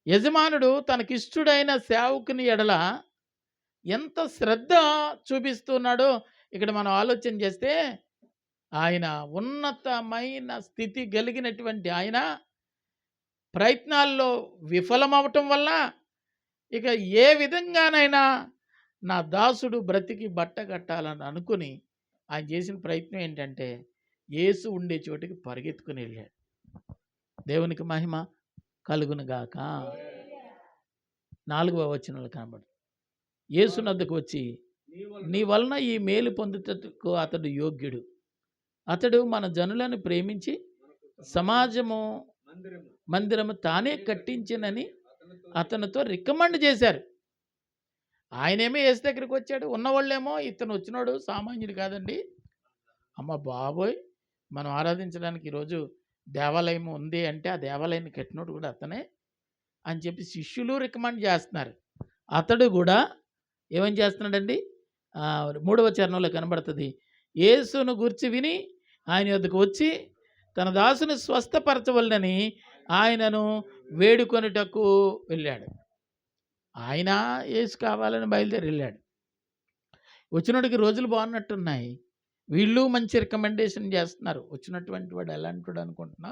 యజమానుడు తనకిష్టుడైన సేవకుని ఎడల ఎంత శ్రద్ధ చూపిస్తున్నాడో ఇక్కడ మనం ఆలోచన చేస్తే, ఆయన ఉన్నతమైన స్థితి కలిగినటువంటి ఆయన ప్రయత్నాల్లో విఫలమవటం వల్ల ఇక ఏ విధంగానైనా నా దాసుడు బ్రతికి బట్ట కట్టాలని అనుకుని ఆయన చేసిన ప్రయత్నం ఏంటంటే యేసు ఉండే చోటికి పరిగెత్తుకుని వెళ్ళాడు. దేవునికి మహిమ కలుగునుగాక. 4వ వచనంలో కనబడు, యేసు నద్దకు వచ్చి నీ వలన ఈ మేలు పొందుటకు అతడు యోగ్యుడు, అతడు మన జనులను ప్రేమించి సమాజము మందిరము తానే కట్టించినని అతనితో రికమెండ్ చేశారు. ఆయనేమో యేసు దగ్గరికి వచ్చాడు, ఉన్నవాళ్ళేమో ఇతను వచ్చినాడు సామాన్యుడు కాదండి, అమ్మ బాబోయ్ మనం ఆరాధించడానికి ఈరోజు దేవాలయం ఉంది అంటే ఆ దేవాలయాన్ని కట్టినోడు కూడా అతనే అని చెప్పి శిష్యులు రికమెండ్ చేస్తున్నారు. అతడు కూడా ఏమని చేస్తున్నాడండి? 3వ చరణంలో కనబడుతుంది, యేసును గురించి విని ఆయన వద్దకు వచ్చి తన దాసుని స్వస్థపరచవలనని ఆయనను వేడుకొనుటకు వెళ్ళాడు. ఆయన యేసు కావాలని బయలుదేరి వెళ్ళాడు. వచ్చినోడికి రోజులు బాగున్నట్టున్నాయి, వీళ్ళు మంచి రికమెండేషన్ చేస్తున్నారు. వచ్చినటువంటి వాడు ఎలాంటి వాడు అనుకుంటున్నా?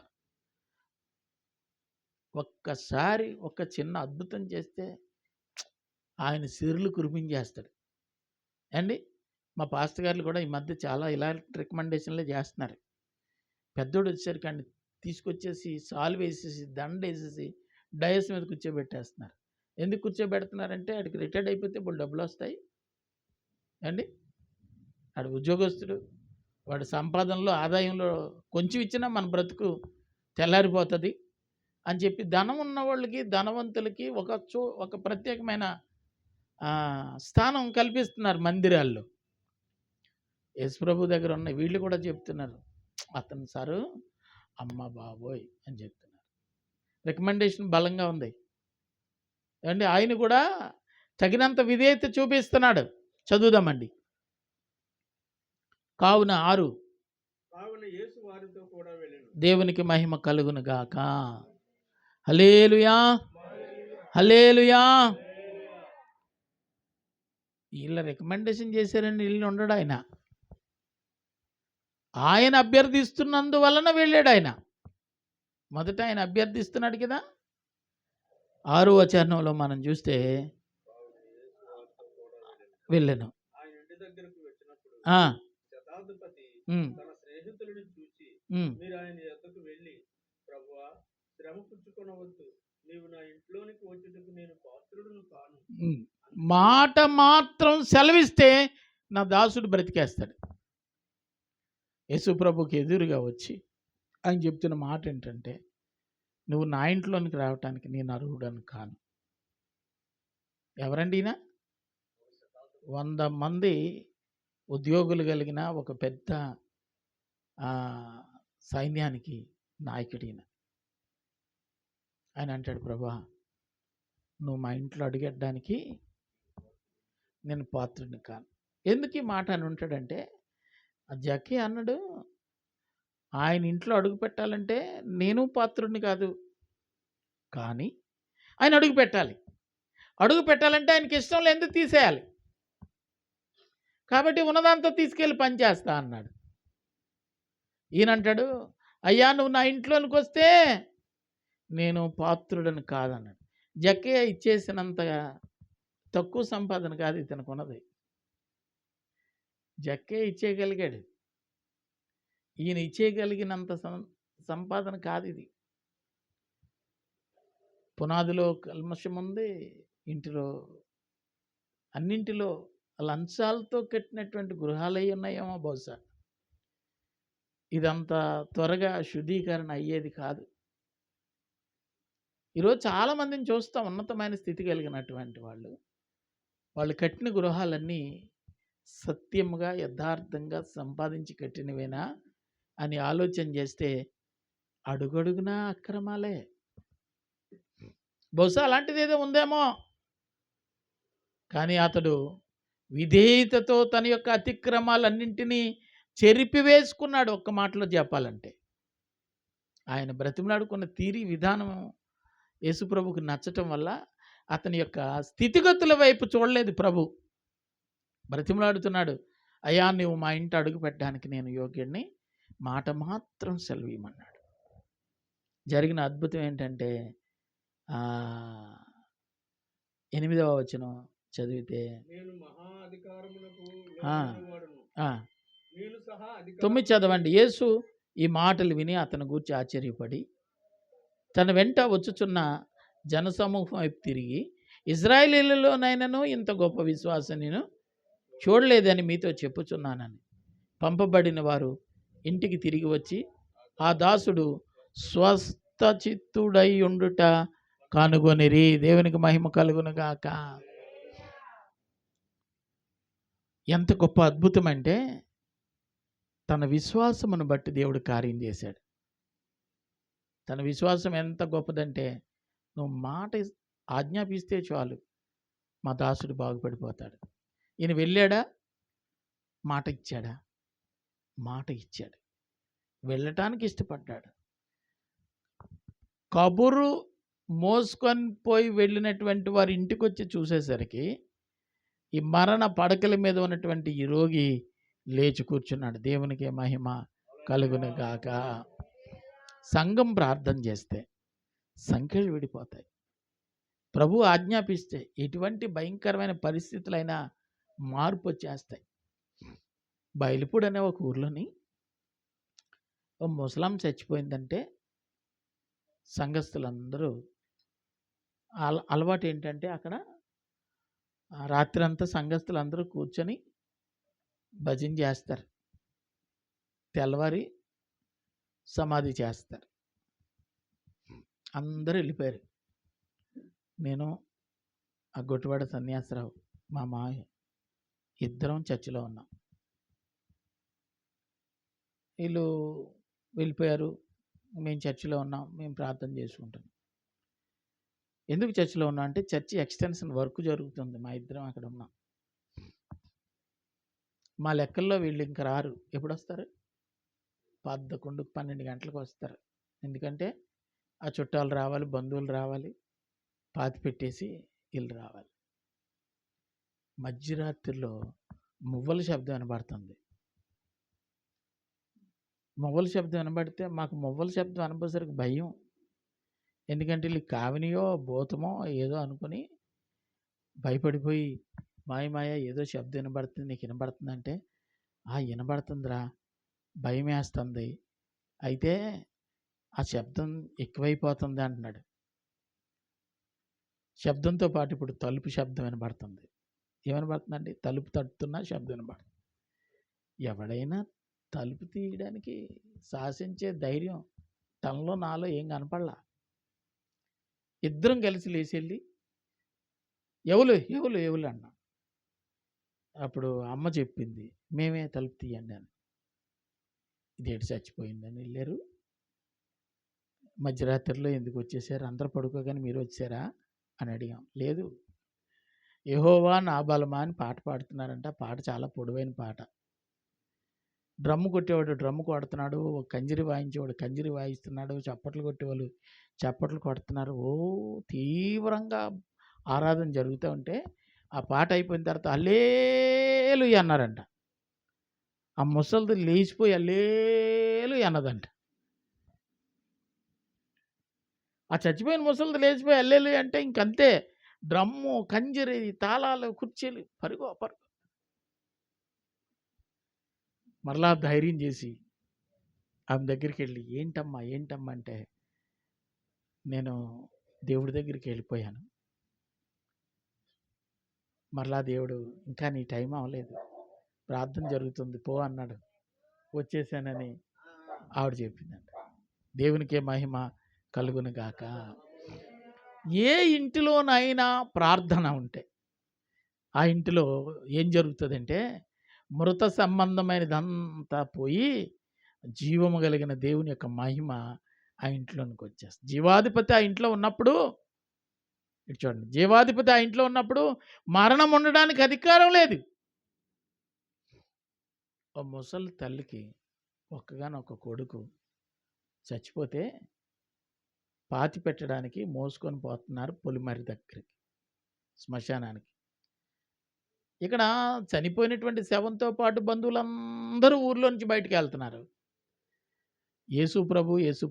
ఒక్కసారి ఒక చిన్న అద్భుతం చేస్తే ఆయన సిరులు కురిపించేస్తాడు అండి. మా పాస్టర్ గారు కూడా ఈ మధ్య చాలా ఇలాంటి రికమెండేషన్లే చేస్తున్నారు. పెద్దోడు వచ్చేసరికి ఆయన తీసుకొచ్చేసి సాల్వ్ వేసేసి దండ వేసేసి డయస్ మీద కూర్చోబెట్టేస్తున్నారు. ఎందుకు కూర్చోబెడుతున్నారంటే వాడికి రిటైర్డ్ అయిపోతే ఇప్పుడు డబ్బులు వస్తాయి అండి. వాడు ఉద్యోగస్తుడు, వాడి సంపాదనలో ఆదాయంలో కొంచెం ఇచ్చినా మన బ్రతుకు తెల్లారిపోతుంది అని చెప్పి ధనం ఉన్న వాళ్ళకి ధనవంతులకి ఒక ప్రత్యేకమైన స్థానం కల్పిస్తున్నారు మందిరాల్లో. యేసుప్రభు దగ్గర ఉన్న వీళ్ళు కూడా చెప్తున్నారు, అతను సారు అమ్మ బాబోయ్ అని చెప్తున్నారు. రికమెండేషన్ బలంగా ఉంది అండి. ఆయన కూడా తగినంత విధేయత చూపిస్తున్నాడు. చదువుదామండి. కావున 6 యేసు వారితో కూడా వెళ్ళెను. దేవునికి మహిమ కలుగును గాక. హల్లెలూయా, హల్లెలూయా. వీళ్ళ రికమెండేషన్ చేశారని వీళ్ళు ఉండడు. ఆయన అభ్యర్థిస్తున్నందువలన వెళ్ళాడు. ఆయన మొదట ఆయన అభ్యర్థిస్తున్నాడు కదా. 6వ వచనంలో మనం చూస్తే వెళ్ళను. శతాధిపతి తన స్నేహితులను చూసి మీరు ఆయన యొద్దకు వెళ్ళి ప్రభువా శ్రమ పుచ్చుకొనవద్దు, నీవు నా ఇంట్లోనికి వచ్చేందుకు నేను పాత్రుడును కాను. మాట మాత్రం సెలవిస్తే నా దాసుడు బ్రతికేస్తాడు. యేసు ప్రభుకి ఎదురుగా వచ్చి ఆయన చెప్తున్న మాట ఏంటంటే, నువ్వు నా ఇంట్లోనికి రావటానికి నేను అర్హుడని కాను. ఎవరండి ఈయన? 100 మంది ఉద్యోగులు కలిగిన ఒక పెద్ద సైన్యానికి నాయకుడు ఈయన. ఆయన అంటాడు, ప్రభా నువ్వు మా ఇంట్లో అడుగెట్టడానికి నేను పాత్రుడిని కాను. ఎందుకు ఈ మాట అని ఉంటాడంటే, ఆ జక్కీ అన్నాడు, ఆయన ఇంట్లో అడుగు పెట్టాలంటే నేను పాత్రుడిని కాదు, కానీ ఆయన అడుగు పెట్టాలి. అడుగు పెట్టాలంటే ఆయనకి ఇష్టం లేదు, తీసేయాలి. కాబట్టి ఉన్నదాంతో తీసుకెళ్ళి పని చేస్తా అన్నాడు. ఈయనంటాడు, అయ్యా నువ్వు నా ఇంట్లోనికి వస్తే నేను పాత్రుడని కాదన్నాడు. జక్కయ్య ఇచ్చేసినంతగా తక్కువ సంపాదన కాదు ఇతనికి ఉన్నది. జక్కయ్య ఇచ్చేయగలిగాడు, ఈయన ఇచ్చేయగలిగినంత సంపాదన కాదు ఇది. పునాదిలో కల్మషం ఉంది, ఇంటిలో అన్నింటిలో లంచాలతో కట్టినటువంటి గృహాలు అయి ఉన్నాయేమో బహుశా. ఇదంతా త్వరగా శుద్ధీకరణ అయ్యేది కాదు. ఈరోజు చాలామందిని చూస్తాం, ఉన్నతమైన స్థితి కలిగినటువంటి వాళ్ళు కట్టిన గృహాలన్నీ సత్యముగా యథార్థంగా సంపాదించి కట్టినవేనా అని ఆలోచన చేస్తే అడుగడుగునా అక్రమాలే. బహుశా అలాంటిది ఏదో ఉందేమో, కానీ అతడు విధేయతతో తన యొక్క అతిక్రమాలన్నింటినీ చెరిపివేసుకున్నాడు. ఒక్క మాటలో చెప్పాలంటే ఆయన బ్రతిమలాడుకున్న తీరి విధానం యేసుప్రభుకు నచ్చటం వల్ల అతని యొక్క స్థితిగతుల వైపు చూడలేదు ప్రభు. బ్రతిమలాడుతున్నాడు, అయ్యా నువ్వు మా ఇంటి అడుగు పెట్టడానికి నేను యోగ్యుడిని, మాట మాత్రం సెలవీయమన్నాడు. జరిగిన అద్భుతం ఏంటంటే 8వ వచనం చదివితే, 9 చదవండి. యేసు ఈ మాటలు విని అతని గూర్చి ఆశ్చర్యపడి తన వెంట వచ్చుచున్న జనసమూహం వైపు తిరిగి, ఇజ్రాయేలీలలోనైనను ఇంత గొప్ప విశ్వాసం నేను చూడలేదని మీతో చెప్పుచున్నానని. పంపబడిన వారు ఇంటికి తిరిగి వచ్చి ఆ దాసుడు స్వస్థచిత్తుడై ఉండుట కనుగొనిరి. దేవునికి మహిమ కలుగునుగాక. ఎంత గొప్ప అద్భుతం అంటే, తన విశ్వాసమును బట్టి దేవుడు కార్యం చేశాడు. తన విశ్వాసం ఎంత గొప్పదంటే, నువ్వు మాట ఆజ్ఞాపిస్తే చాలు మా దాసుడు బాగుపడిపోతాడు. ఈయన వెళ్ళాడా? మాట ఇచ్చాడా? మాట ఇచ్చాడు. వెళ్ళటానికి ఇష్టపడ్డాడు. కబురు మోసుకొని పోయి వెళ్ళినటువంటి వారి ఇంటికి వచ్చి చూసేసరికి ఈ మరణ పడకల మీద ఉన్నటువంటి ఈ రోగి లేచి కూర్చున్నాడు. దేవునికి మహిమ కలుగునుగాక. సంఘం ప్రార్థన చేస్తే సంఖ్యలు విడిపోతాయి. ప్రభు ఆజ్ఞాపిస్తే ఎటువంటి భయంకరమైన పరిస్థితులైనా మార్పు వచ్చేస్తాయి. బయలుపూడి అనే ఒక ఊర్లోని ఓ ముసలాం చచ్చిపోయిందంటే సంఘస్థులందరూ అలవాటు ఏంటంటే, అక్కడ రాత్రి అంతా సంఘస్థులందరూ కూర్చొని భజన చేస్తారు, తెల్లవారి సమాధి చేస్తారు. అందరూ వెళ్ళిపోయారు. నేను ఆ గొట్టువాడ సన్యాసరావు మా మాయ ఇద్దరం చర్చిలో ఉన్నాం. వీళ్ళు వెళ్ళిపోయారు, మేము చర్చిలో ఉన్నాం, మేము ప్రార్థన చేసుకుంటాం. ఎందుకు చర్చిలో ఉన్నాం అంటే, చర్చి ఎక్స్టెన్షన్ వర్క్ జరుగుతుంది, మా ఇద్దరం అక్కడ ఉన్నాం. మా లెక్కల్లో వీళ్ళు ఇంక రారు. ఎప్పుడు వస్తారు? 11, 12 గంటలకు వస్తారు. ఎందుకంటే ఆ చుట్టాలు రావాలి, బంధువులు రావాలి, పాతి పెట్టేసి వీళ్ళు రావాలి. మధ్యరాత్రిలో మువ్వల శబ్దం వినబడుతుంది. మువ్వల శబ్దం వినబడితే మాకు మువ్వల శబ్దం వినబోసరికి భయం. ఎందుకంటే వీళ్ళు కావినియో భూతమో ఏదో అనుకుని భయపడిపోయి, మాయ ఏదో శబ్దం వినబడుతుంది, నీకు వినబడుతుందంటే, వినబడుతుందిరా, భయం వేస్తుంది, అయితే ఆ శబ్దం ఎక్కువైపోతుంది అంటున్నాడు. శబ్దంతో పాటు ఇప్పుడు తలుపు శబ్దం వినబడుతుంది. ఏమనబడుతుందండి? తలుపు తట్టుతున్న శబ్దం వినబడుతుంది. ఎవడైనా తలుపు తీయడానికి సాహసించే ధైర్యం తనలో నాలో ఏం కనపడలా. ఇద్దరం కలిసి లేచెళ్ళి ఎవలు ఎవలు ఎవలు అన్నా. అప్పుడు అమ్మ చెప్పింది, మేమే తలుపు తీయండి అని. ఇదేంటి చచ్చిపోయిందని వెళ్ళారు. మధ్యరాత్రిలో ఎందుకు వచ్చేసారు? అందరూ పడుకోగానే మీరు వచ్చారా అని అడిగాం. లేదు, యెహోవా నా బలమా అని పాట పాడుతున్నారంట. పాట చాలా పొడవైన పాట. డ్రమ్ము కొట్టేవాడు డ్రమ్ము కొడుతున్నాడు, కంజిరి వాయించేవాడు కంజిరి వాయిస్తున్నాడు, చప్పట్లు కొట్టేవాళ్ళు చప్పట్లు కొడుతున్నారు. తీవ్రంగా ఆరాధన జరుగుతూ ఉంటే ఆ పాట అయిపోయిన తర్వాత హల్లెలూయా అన్నారంట. ఆ ముసలిది లేచిపోయి హల్లెలూయా అన్నదంట. ఆ చచ్చిపోయిన ముసలిది లేచిపోయి హల్లెలూయా అంటే ఇంకంతే. డ్రమ్ము, కంజిరి, తాళాలు, కుర్చీలు పరుగు. మరలా ధైర్యం చేసి ఆమె దగ్గరికి వెళ్ళి, ఏంటమ్మా అంటే, నేను దేవుడి దగ్గరికి వెళ్ళిపోయాను. మరలా దేవుడు, ఇంకా నీ టైం అవ్వలేదు, ప్రార్థన జరుగుతుంది, పో అన్నాడు. వచ్చేసానని ఆవిడ చెప్పిందంట. దేవునికే మహిమ కలుగును గాక. ఏ ఇంటిలోనైనా ప్రార్థన ఉంటే ఆ ఇంటిలో ఏం జరుగుతుందంటే మృత సంబంధమైనదంతా పోయి జీవము కలిగిన దేవుని యొక్క మహిమ ఆ ఇంట్లోనికి వచ్చేస్తుంది. జీవాధిపతి ఆ ఇంట్లో ఉన్నప్పుడు, ఇటు చూడండి, జీవాధిపతి ఆ ఇంట్లో ఉన్నప్పుడు మరణం ఉండడానికి అధికారం లేదు. ఓ ముసలి తల్లికి ఒక్కగానొక్క కొడుకు చచ్చిపోతే పాతి పెట్టడానికి మోసుకొని పోతున్నారు పొలిమరి దగ్గరికి, శ్మశానానికి. ఇక్కడ చనిపోయినటువంటి శవంతో పాటు బంధువులందరూ ఊర్లో నుంచి బయటికి వెళ్తున్నారు. యేసు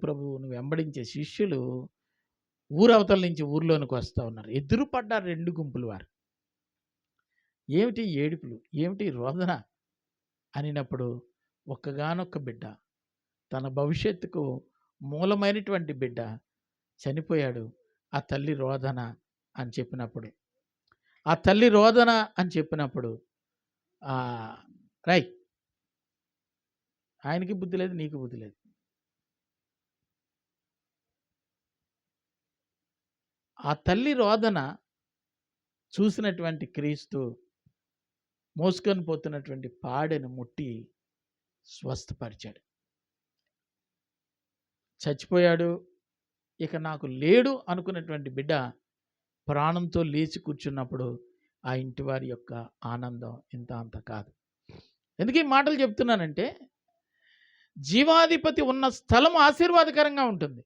ప్రభువును వెంబడించే శిష్యులు ఊరవతల నుంచి ఊర్లోనికి వస్తూ ఉన్నారు. ఎదురు పడ్డారు 2 గుంపులు వారు. ఏమిటి ఏడుపులు, ఏమిటి రోదన అనినప్పుడు ఒక్కగానొక్క బిడ్డ, తన భవిష్యత్తుకు మూలమైనటువంటి బిడ్డ చనిపోయాడు. ఆ తల్లి రోదన అని చెప్పినప్పుడు, రై ఆయనకి బుద్ధి లేదు, నీకు బుద్ధి లేదు. ఆ తల్లి రోదన చూసినటువంటి క్రీస్తు మోసుకొని పోతున్నటువంటి పాడెను ముట్టి స్వస్థపరిచాడు. చచ్చిపోయాడు, ఇక నాకు లేడు అనుకున్నటువంటి బిడ్డ ప్రాణంతో లేచి కూర్చున్నప్పుడు ఆ ఇంటి వారి యొక్క ఆనందం ఇంత అంత కాదు. ఎందుకు ఈ మాటలు చెప్తున్నానంటే, జీవాధిపతి ఉన్న స్థలం ఆశీర్వాదకరంగా ఉంటుంది.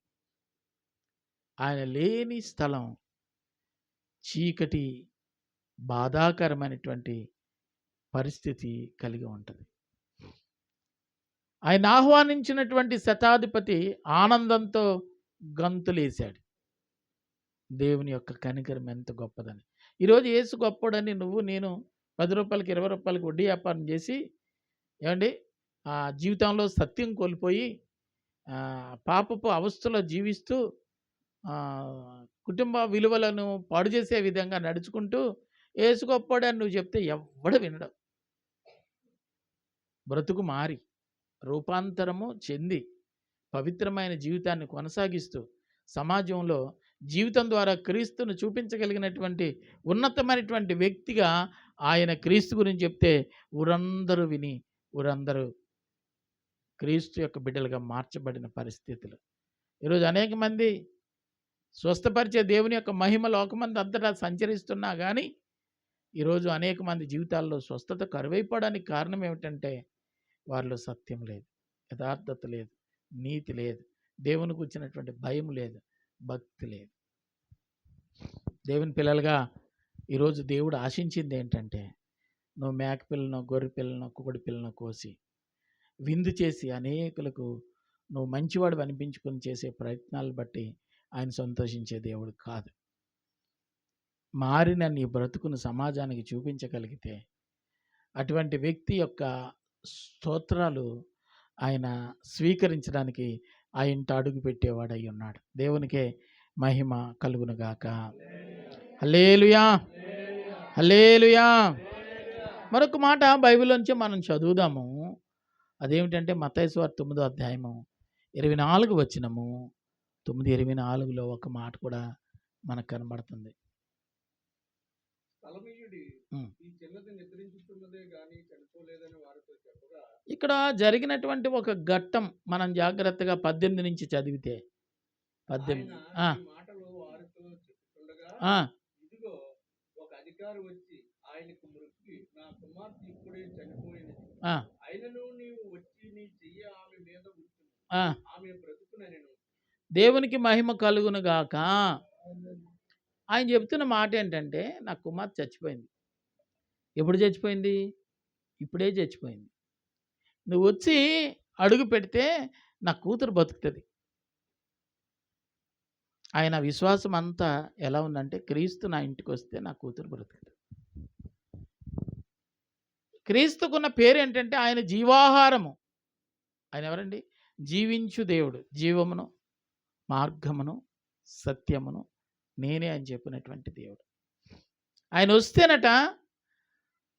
ఆయన లేని స్థలం చీకటి, బాధాకరమైనటువంటి పరిస్థితి కలిగి ఉంటుంది. ఆయన ఆహ్వానించినటువంటి శతాధిపతి ఆనందంతో గంతులేశాడు. దేవుని యొక్క కనికరం ఎంత గొప్పదని. ఈరోజు యేసు గొప్పడని నువ్వు నేను 10 రూపాయలకి 20 రూపాయలకి వడ్డీ వ్యాపారం చేసి, ఏమండి, ఆ జీవితంలో సత్యం కోల్పోయి పాపపు అవస్థలో జీవిస్తూ కుటుంబ విలువలను పాడు చేసే విధంగా నడుచుకుంటూ యేసు గొప్పడని నువ్వు చెప్తే ఎవ్వడు వినడు. బ్రతుకు మారి రూపాంతరము చెంది పవిత్రమైన జీవితాన్ని కొనసాగిస్తూ సమాజంలో జీవితం ద్వారా క్రీస్తును చూపించగలిగినటువంటి ఉన్నతమైనటువంటి వ్యక్తిగా ఆయన క్రీస్తు గురించి చెప్తే ఊరందరూ విని ఊరందరూ క్రీస్తు యొక్క బిడ్డలుగా మార్చబడిన పరిస్థితులు. ఈరోజు అనేక మంది స్వస్థపరిచే దేవుని యొక్క మహిమ లోకమంది అంతటా సంచరిస్తున్నా కానీ ఈరోజు అనేక మంది జీవితాల్లో స్వస్థత కరువైపోవడానికి కారణం ఏమిటంటే వారిలో సత్యం లేదు, యథార్థత లేదు, నీతి లేదు, దేవునికి వచ్చినటువంటి భయం లేదు, భక్తి లేదు. దేవుని పిల్లలుగా ఈరోజు దేవుడు ఆశించింది ఏంటంటే, నువ్వు మేక పిల్లను, గొర్రె పిల్లను, కుక్కడి పిల్లను కోసి విందు చేసి అనేకులకు నువ్వు మంచివాడు అనిపించుకొని చేసే ప్రయత్నాలు బట్టి ఆయన సంతోషించే దేవుడు కాదు. మారిన నీ బ్రతుకును సమాజానికి చూపించగలిగితే అటువంటి వ్యక్తి యొక్క స్తోత్రాలు ఆయన స్వీకరించడానికి ఆ ఇంట అడుగు పెట్టేవాడై ఉన్నాడు. దేవునికే మహిమ కలుగునుగాక. హల్లెలూయా, హల్లెలూయా. మరొక మాట బైబిల్లోంచి మనం చదువుదాము. అదేమిటంటే మత్తయి సువార్త 9వ అధ్యాయము 24 వచనము. 9:24లో ఒక మాట కూడా మనకు కనబడుతుంది. స్థలమీయుడి ఉమ్. ఈ చిన్నది నిద్రించుతున్నదే గాని చనిపోలేదని వారితో చెప్పగా ఇక్కడ జరిగినటువంటి ఒక ఘట్టం మనం జాగ్రత్తగా 18 నుంచి చదివితే 18. ఆయన ఆ, ఈ మాటలు వారితో చెప్పుతుండగా ఆ, ఇదిగో ఒక అధికారి వచ్చి ఆయనకు మృక్కి నా కుమార్తె ఇప్పుడే చనిపోయినది ఆ, అయినను నీవు వచ్చి నీ చెయ్యి ఆమె మీద ఉంచుము ఆ. ఆమె బ్రతుకునెను. దేవునికి మహిమ కలుగును గాక. ఆయన చెప్తున్న మాట ఏంటంటే నా కుమార్తె చచ్చిపోయింది. ఎప్పుడు చచ్చిపోయింది? ఇప్పుడే చచ్చిపోయింది. నువ్వు వచ్చి అడుగు పెడితే నా కూతురు బతుకుతుంది. ఆయన విశ్వాసం అంతా ఎలా ఉందంటే క్రీస్తు నా ఇంటికి వస్తే నా కూతురు బ్రతుకుతుంది. క్రీస్తుకున్న పేరు ఏంటంటే ఆయన జీవాహారము. ఆయన ఎవరండి? జీవించు దేవుడు. జీవమును, మార్గమును, సత్యమును నేనే అని చెప్పినటువంటి దేవుడు. ఆయన వస్తేనట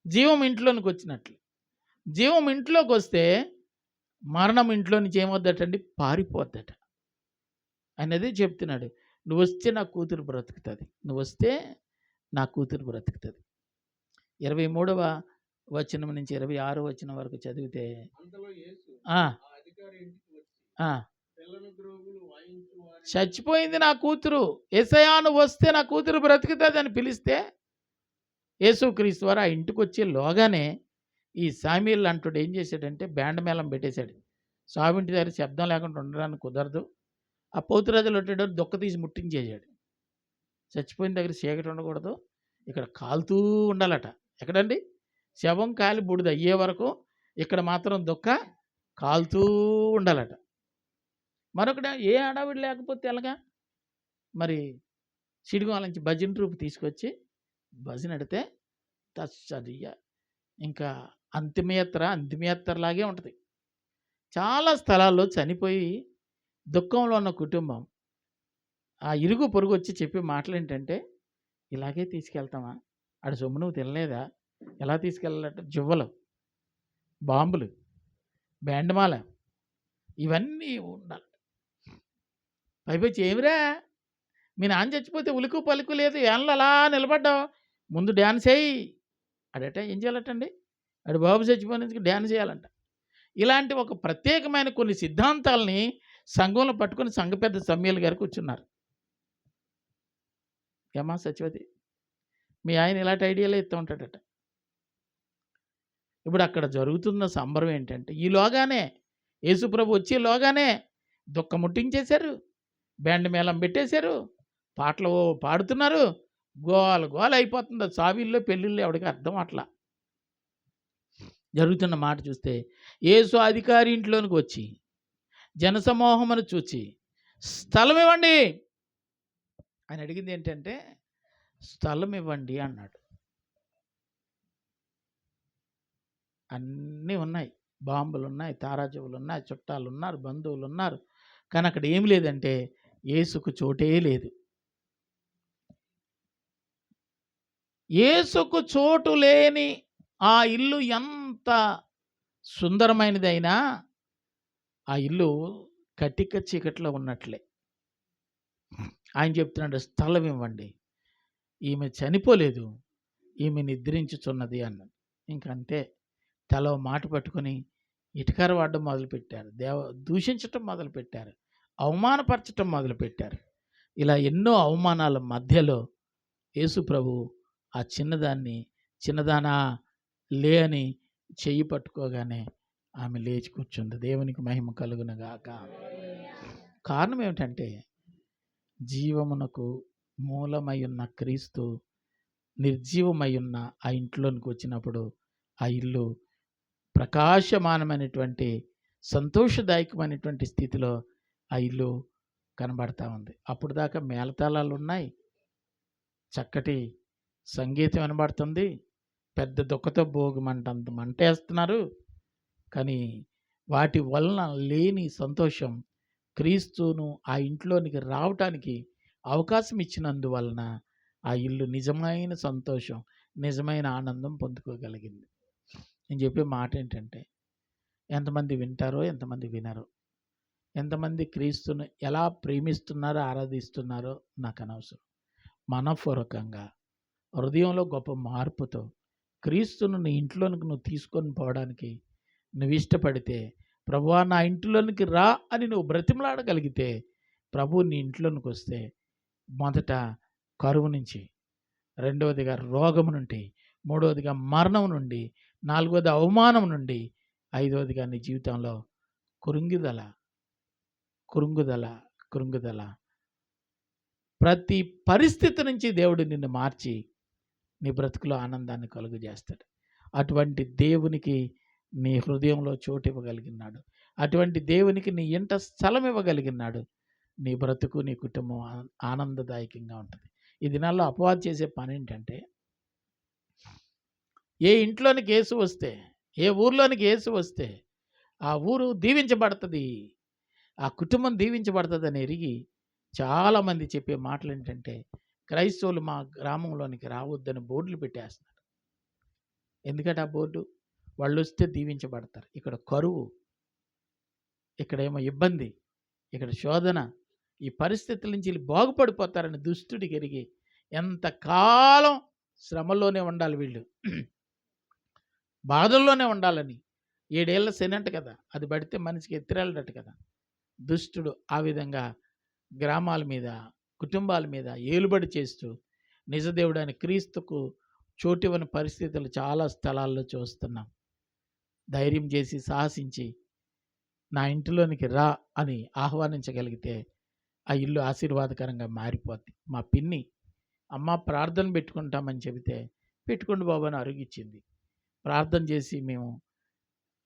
జీవం ఇంట్లోనికి వచ్చినట్లు. జీవం ఇంట్లోకి వస్తే మరణం ఇంట్లో నుంచి ఏమవుద్దటండి? పారిపోద్దట. ఆయన అదే చెప్తున్నాడు. నువ్వు వస్తే నా కూతురు బ్రతుకుతుంది. నువ్వు వస్తే నా కూతురు బ్రతుకుతుంది. 23వ వచనం నుంచి 26వ వచనం వరకు చదివితే అంతలో యేసు ఆ, ఆ అధికారి ఇంటికి వచ్చి ఆ, పిల్లను గ్రోగులు వాయించు వారి చచ్చిపోయింది నా కూతురు, యేసయ్యా నువ్వు వస్తే నా కూతురు బ్రతుకుతుంది అని పిలిస్తే యేసుక్రీస్తు వారు ఆ ఇంటికి వచ్చే లోగానే ఈ సామీల్ అంటుడు ఏం చేశాడంటే బ్యాండ్ మేళం పెట్టేశాడు. సావింటి దగ్గర శబ్దం లేకుండా ఉండడానికి కుదరదు. ఆ పోతురాజులు వచ్చేటప్పుడు దొక్క తీసి ముట్టించేసాడు. చచ్చిపోయిన దగ్గర చీకటి ఉండకూడదు, ఇక్కడ కాలుతూ ఉండాలట. ఎక్కడండి? శవం కాలి బూడిద అయ్యే వరకు ఇక్కడ మాత్రం దొక్క కాలుతూ ఉండాలట. మరొకటి ఏ హడావిడి లేకపోతే ఎలాగా? మరి సిడిగోల నుంచి భజన ట్రూప్ తీసుకొచ్చి భజన అడితే తస్సదియ్య ఇంకా అంతిమయాత్రలాగే ఉంటుంది. చాలా స్థలాల్లో చనిపోయి దుఃఖంలో ఉన్న కుటుంబం ఆ ఇరుగు పొరుగు వచ్చి చెప్పే మాటలు ఏంటంటే ఇలాగే తీసుకెళ్తామా? ఆడ సొమ్ము నువ్వు తినలేదా? ఎలా తీసుకెళ్ళాలంటే జువ్వలు, బాంబులు, బ్యాండ్మాల ఇవన్నీ ఉండాలి. పైపొచ్చి ఏమిరా మీ నాన్న చచ్చిపోతే ఉలుకు పలుకు లేదు, ఏళ్ళ అలా నిలబడ్డావు, ముందు డ్యాన్స్ వేయి అడట. ఏం చేయాలటండి? ఆడు బాబు చచ్చిపోయినందుకు డ్యాన్స్ చేయాలంట. ఇలాంటి ఒక ప్రత్యేకమైన కొన్ని సిద్ధాంతాలని సంఘంలో పట్టుకొని సంఘ పెద్ద సమ్మెలు గారు కూర్చున్నారు. ఏమా సత్యవతి, మీ ఆయన ఇలాంటి ఐడియాలే ఇస్తూ ఉంటాడట. ఇప్పుడు అక్కడ జరుగుతున్న సంబరం ఏంటంటే ఈలోగానే యేసుప్రభు వచ్చేలోగానే దుఃఖం ముట్టించేశారు, బ్యాండ్ మేళం పెట్టేశారు, పాటలు పాడుతున్నారు, గోల గోల అయిపోతుంది. సావిల్లో పెళ్ళిళ్ళు ఎవడికి అర్థం అట్లా జరుగుతున్న మాట చూస్తే యేసు అధికారి ఇంట్లోనికి వచ్చి జనసమూహమును చూచి స్థలం ఇవ్వండి ఆయన అడిగింది ఏంటంటే స్థలం ఇవ్వండి అన్నాడు. అన్నీ ఉన్నాయి, బాంబులు ఉన్నాయి, తారాజువులు ఉన్నాయి, చుట్టాలు ఉన్నారు, బంధువులు ఉన్నారు. కానీ అక్కడ ఏం లేదంటే యేసుకు చోటే లేదు. యేసుకు చోటు లేని ఆ ఇల్లు ఎంత సుందరమైనదైనా ఆ ఇల్లు కటిక చీకట్లో ఉన్నట్లే. ఆయన చెప్తున్నాడు స్థలం ఇవ్వండి, ఈమె చనిపోలేదు, ఈమె నిద్రించుచున్నది అన్నాడు. ఇంకంతే తలో మాట పట్టుకొని ఇటుకర వాడడం మొదలుపెట్టారు, దూషించటం మొదలుపెట్టారు, అవమానపరచటం మొదలుపెట్టారు. ఇలా ఎన్నో అవమానాల మధ్యలో యేసు ప్రభు ఆ చిన్నదానా లే అని చెయ్యి పట్టుకోగానే ఆమె లేచి కూర్చుంది. దేవునికి మహిమ కలుగునుగాక. కారణం ఏమిటంటే జీవమునకు మూలమై ఉన్న క్రీస్తు నిర్జీవమై ఉన్న ఆ ఇంట్లోనికి వచ్చినప్పుడు ఆ ఇల్లు ప్రకాశమానమైనటువంటి సంతోషదాయకమైనటువంటి స్థితిలో ఆ ఇల్లు కనబడతా ఉంది. అప్పుడు దాకా మేళతాళాలు ఉన్నాయి, చక్కటి సంగీతం వినబడుతుంది, పెద్ద దుఃఖతో భోగమంటంత మంటేస్తున్నారు. కానీ వాటి వలన లేని సంతోషం క్రీస్తును ఆ ఇంట్లోనికి రావటానికి అవకాశం ఇచ్చినందువలన ఆ ఇల్లు నిజమైన సంతోషం, నిజమైన ఆనందం పొందుకోగలిగింది. నేను చెప్పే మాట ఏంటంటే, ఎంతమంది వింటారో, ఎంతమంది వినరో, ఎంతమంది క్రీస్తును ఎలా ప్రేమిస్తున్నారో, ఆరాధిస్తున్నారో నాకు అనవసరం. మనఃపూర్వకంగా హృదయంలో గొప్ప మార్పుతో క్రీస్తును నీ ఇంట్లోనికి నువ్వు తీసుకొని పోవడానికి నువ్వు ఇష్టపడితే, ప్రభువా నా ఇంట్లోనికి రా అని నువ్వు బ్రతిమలాడగలిగితే, ప్రభు నీ ఇంట్లోనికి వస్తే మొదట కరువు నుంచి, రెండవదిగా రోగము నుండి, మూడవదిగా మరణం నుండి, నాలుగవది అవమానం నుండి, ఐదవదిగా నీ జీవితంలో కృంగిదల కృంగుదల కృంగుదల ప్రతి పరిస్థితి నుంచి దేవుడు నిన్ను మార్చి నీ బ్రతుకులో ఆనందాన్ని కలుగజేస్తాడు. అటువంటి దేవునికి నీ హృదయంలో చోటు ఇవ్వగలిగినాడు. అటువంటి దేవునికి నీ ఇంట స్థలం ఇవ్వగలిగినాడు. నీ బ్రతుకు, నీ కుటుంబం ఆనందదాయకంగా ఉంటుంది. ఈ దినాల్లో అపవాదు చేసే పని ఏంటంటే, ఏ ఇంట్లోనికి యేసు వస్తే, ఏ ఊర్లోనికి యేసు వస్తే ఆ ఊరు దీవించబడుతుంది, ఆ కుటుంబం దీవించబడుతుంది అని ఎరిగి చాలామంది చెప్పే మాటలు ఏంటంటే, క్రైస్తవులు మా గ్రామంలోనికి రావద్దని బోర్డులు పెట్టేస్తున్నారు. ఎందుకంటే ఆ బోర్డు వాళ్ళు వస్తే దీవించబడతారు. ఇక్కడ కరువు, ఇక్కడేమో ఇబ్బంది, ఇక్కడ శోధన, ఈ పరిస్థితుల నుంచి వీళ్ళు బాగుపడిపోతారని దుష్టుడికి ఎరిగి ఎంతకాలం శ్రమలోనే ఉండాలి, వీళ్ళు బాధల్లోనే ఉండాలని. 7 ఏళ్ల శనంట కదా, అది పడితే మనిషికి ఎత్తిరెళ్ళడట కదా. దుష్టుడు ఆ విధంగా గ్రామాల మీద, కుటుంబాల మీద ఏలుబడి చేస్తూ నిజదేవుడైన క్రీస్తుకు చోటివని పరిస్థితులు చాలా స్థలాల్లో చూస్తున్నాం. ధైర్యం చేసి సాహసించి నా ఇంటిలోనికి రా అని ఆహ్వానించగలిగితే ఆ ఇల్లు ఆశీర్వాదకరంగా మారిపోద్ది. మా పిన్ని అమ్మ ప్రార్థన పెట్టుకుంటామని చెబితే, పెట్టుకోండి బాబు అని అరుగిచ్చింది. ప్రార్థన చేసి మేము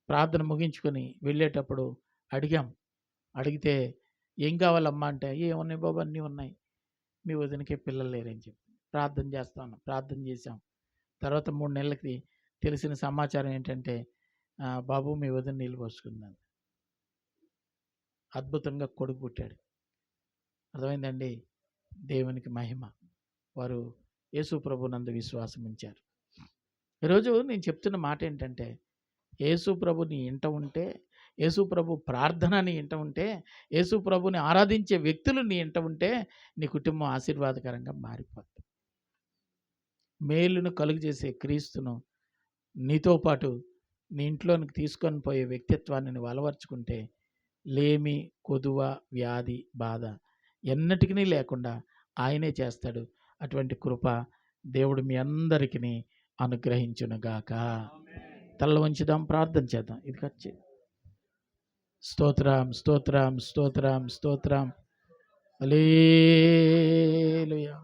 ప్రార్థన ముగించుకొని వెళ్ళేటప్పుడు అడిగితే ఏం కావాలమ్మా అంటే, ఏమున్నాయి బాబు అన్నీ ఉన్నాయి, మీ వదినకే పిల్లలు లేరని చెప్పి ప్రార్థన చేస్తాను. ప్రార్థన చేశాం. తర్వాత 3 నెలలకి తెలిసిన సమాచారం ఏంటంటే, బాబు మీ వదిన నీళ్ళు పోసుకుందని. అద్భుతంగా కొడుకు పుట్టాడు. అర్థమైందండి? దేవునికి మహిమ. వారు యేసు ప్రభునందు విశ్వాసం ఉంచారు. ఈరోజు నేను చెప్తున్న మాట ఏంటంటే, యేసు ప్రభు నీ ఇంట ఉంటే, యేసు ప్రభు ప్రార్థన నీ ఇంట ఉంటే, యేసు ప్రభుని ఆరాధించే వ్యక్తులు నీ ఇంట ఉంటే, నీ కుటుంబం ఆశీర్వాదకరంగా మారిపోతుంది. మేలును కలుగజేసే క్రీస్తును నీతో పాటు నీ ఇంట్లోనికి తీసుకొని పోయే వ్యక్తిత్వాన్ని నువ్వు అలవర్చుకుంటే, లేమి, కొదువ, వ్యాధి, బాధ ఎన్నటికీ లేకుండా ఆయనే చేస్తాడు. అటువంటి కృప దేవుడు మీ అందరికీ అనుగ్రహించునుగాక. తల వంచుదాం, ప్రార్థన చేద్దాం. ఇది ఖర్చు. స్తోత్రం, స్తోత్రం, స్తోత్రం, స్తోత్రం. హల్లెలూయా.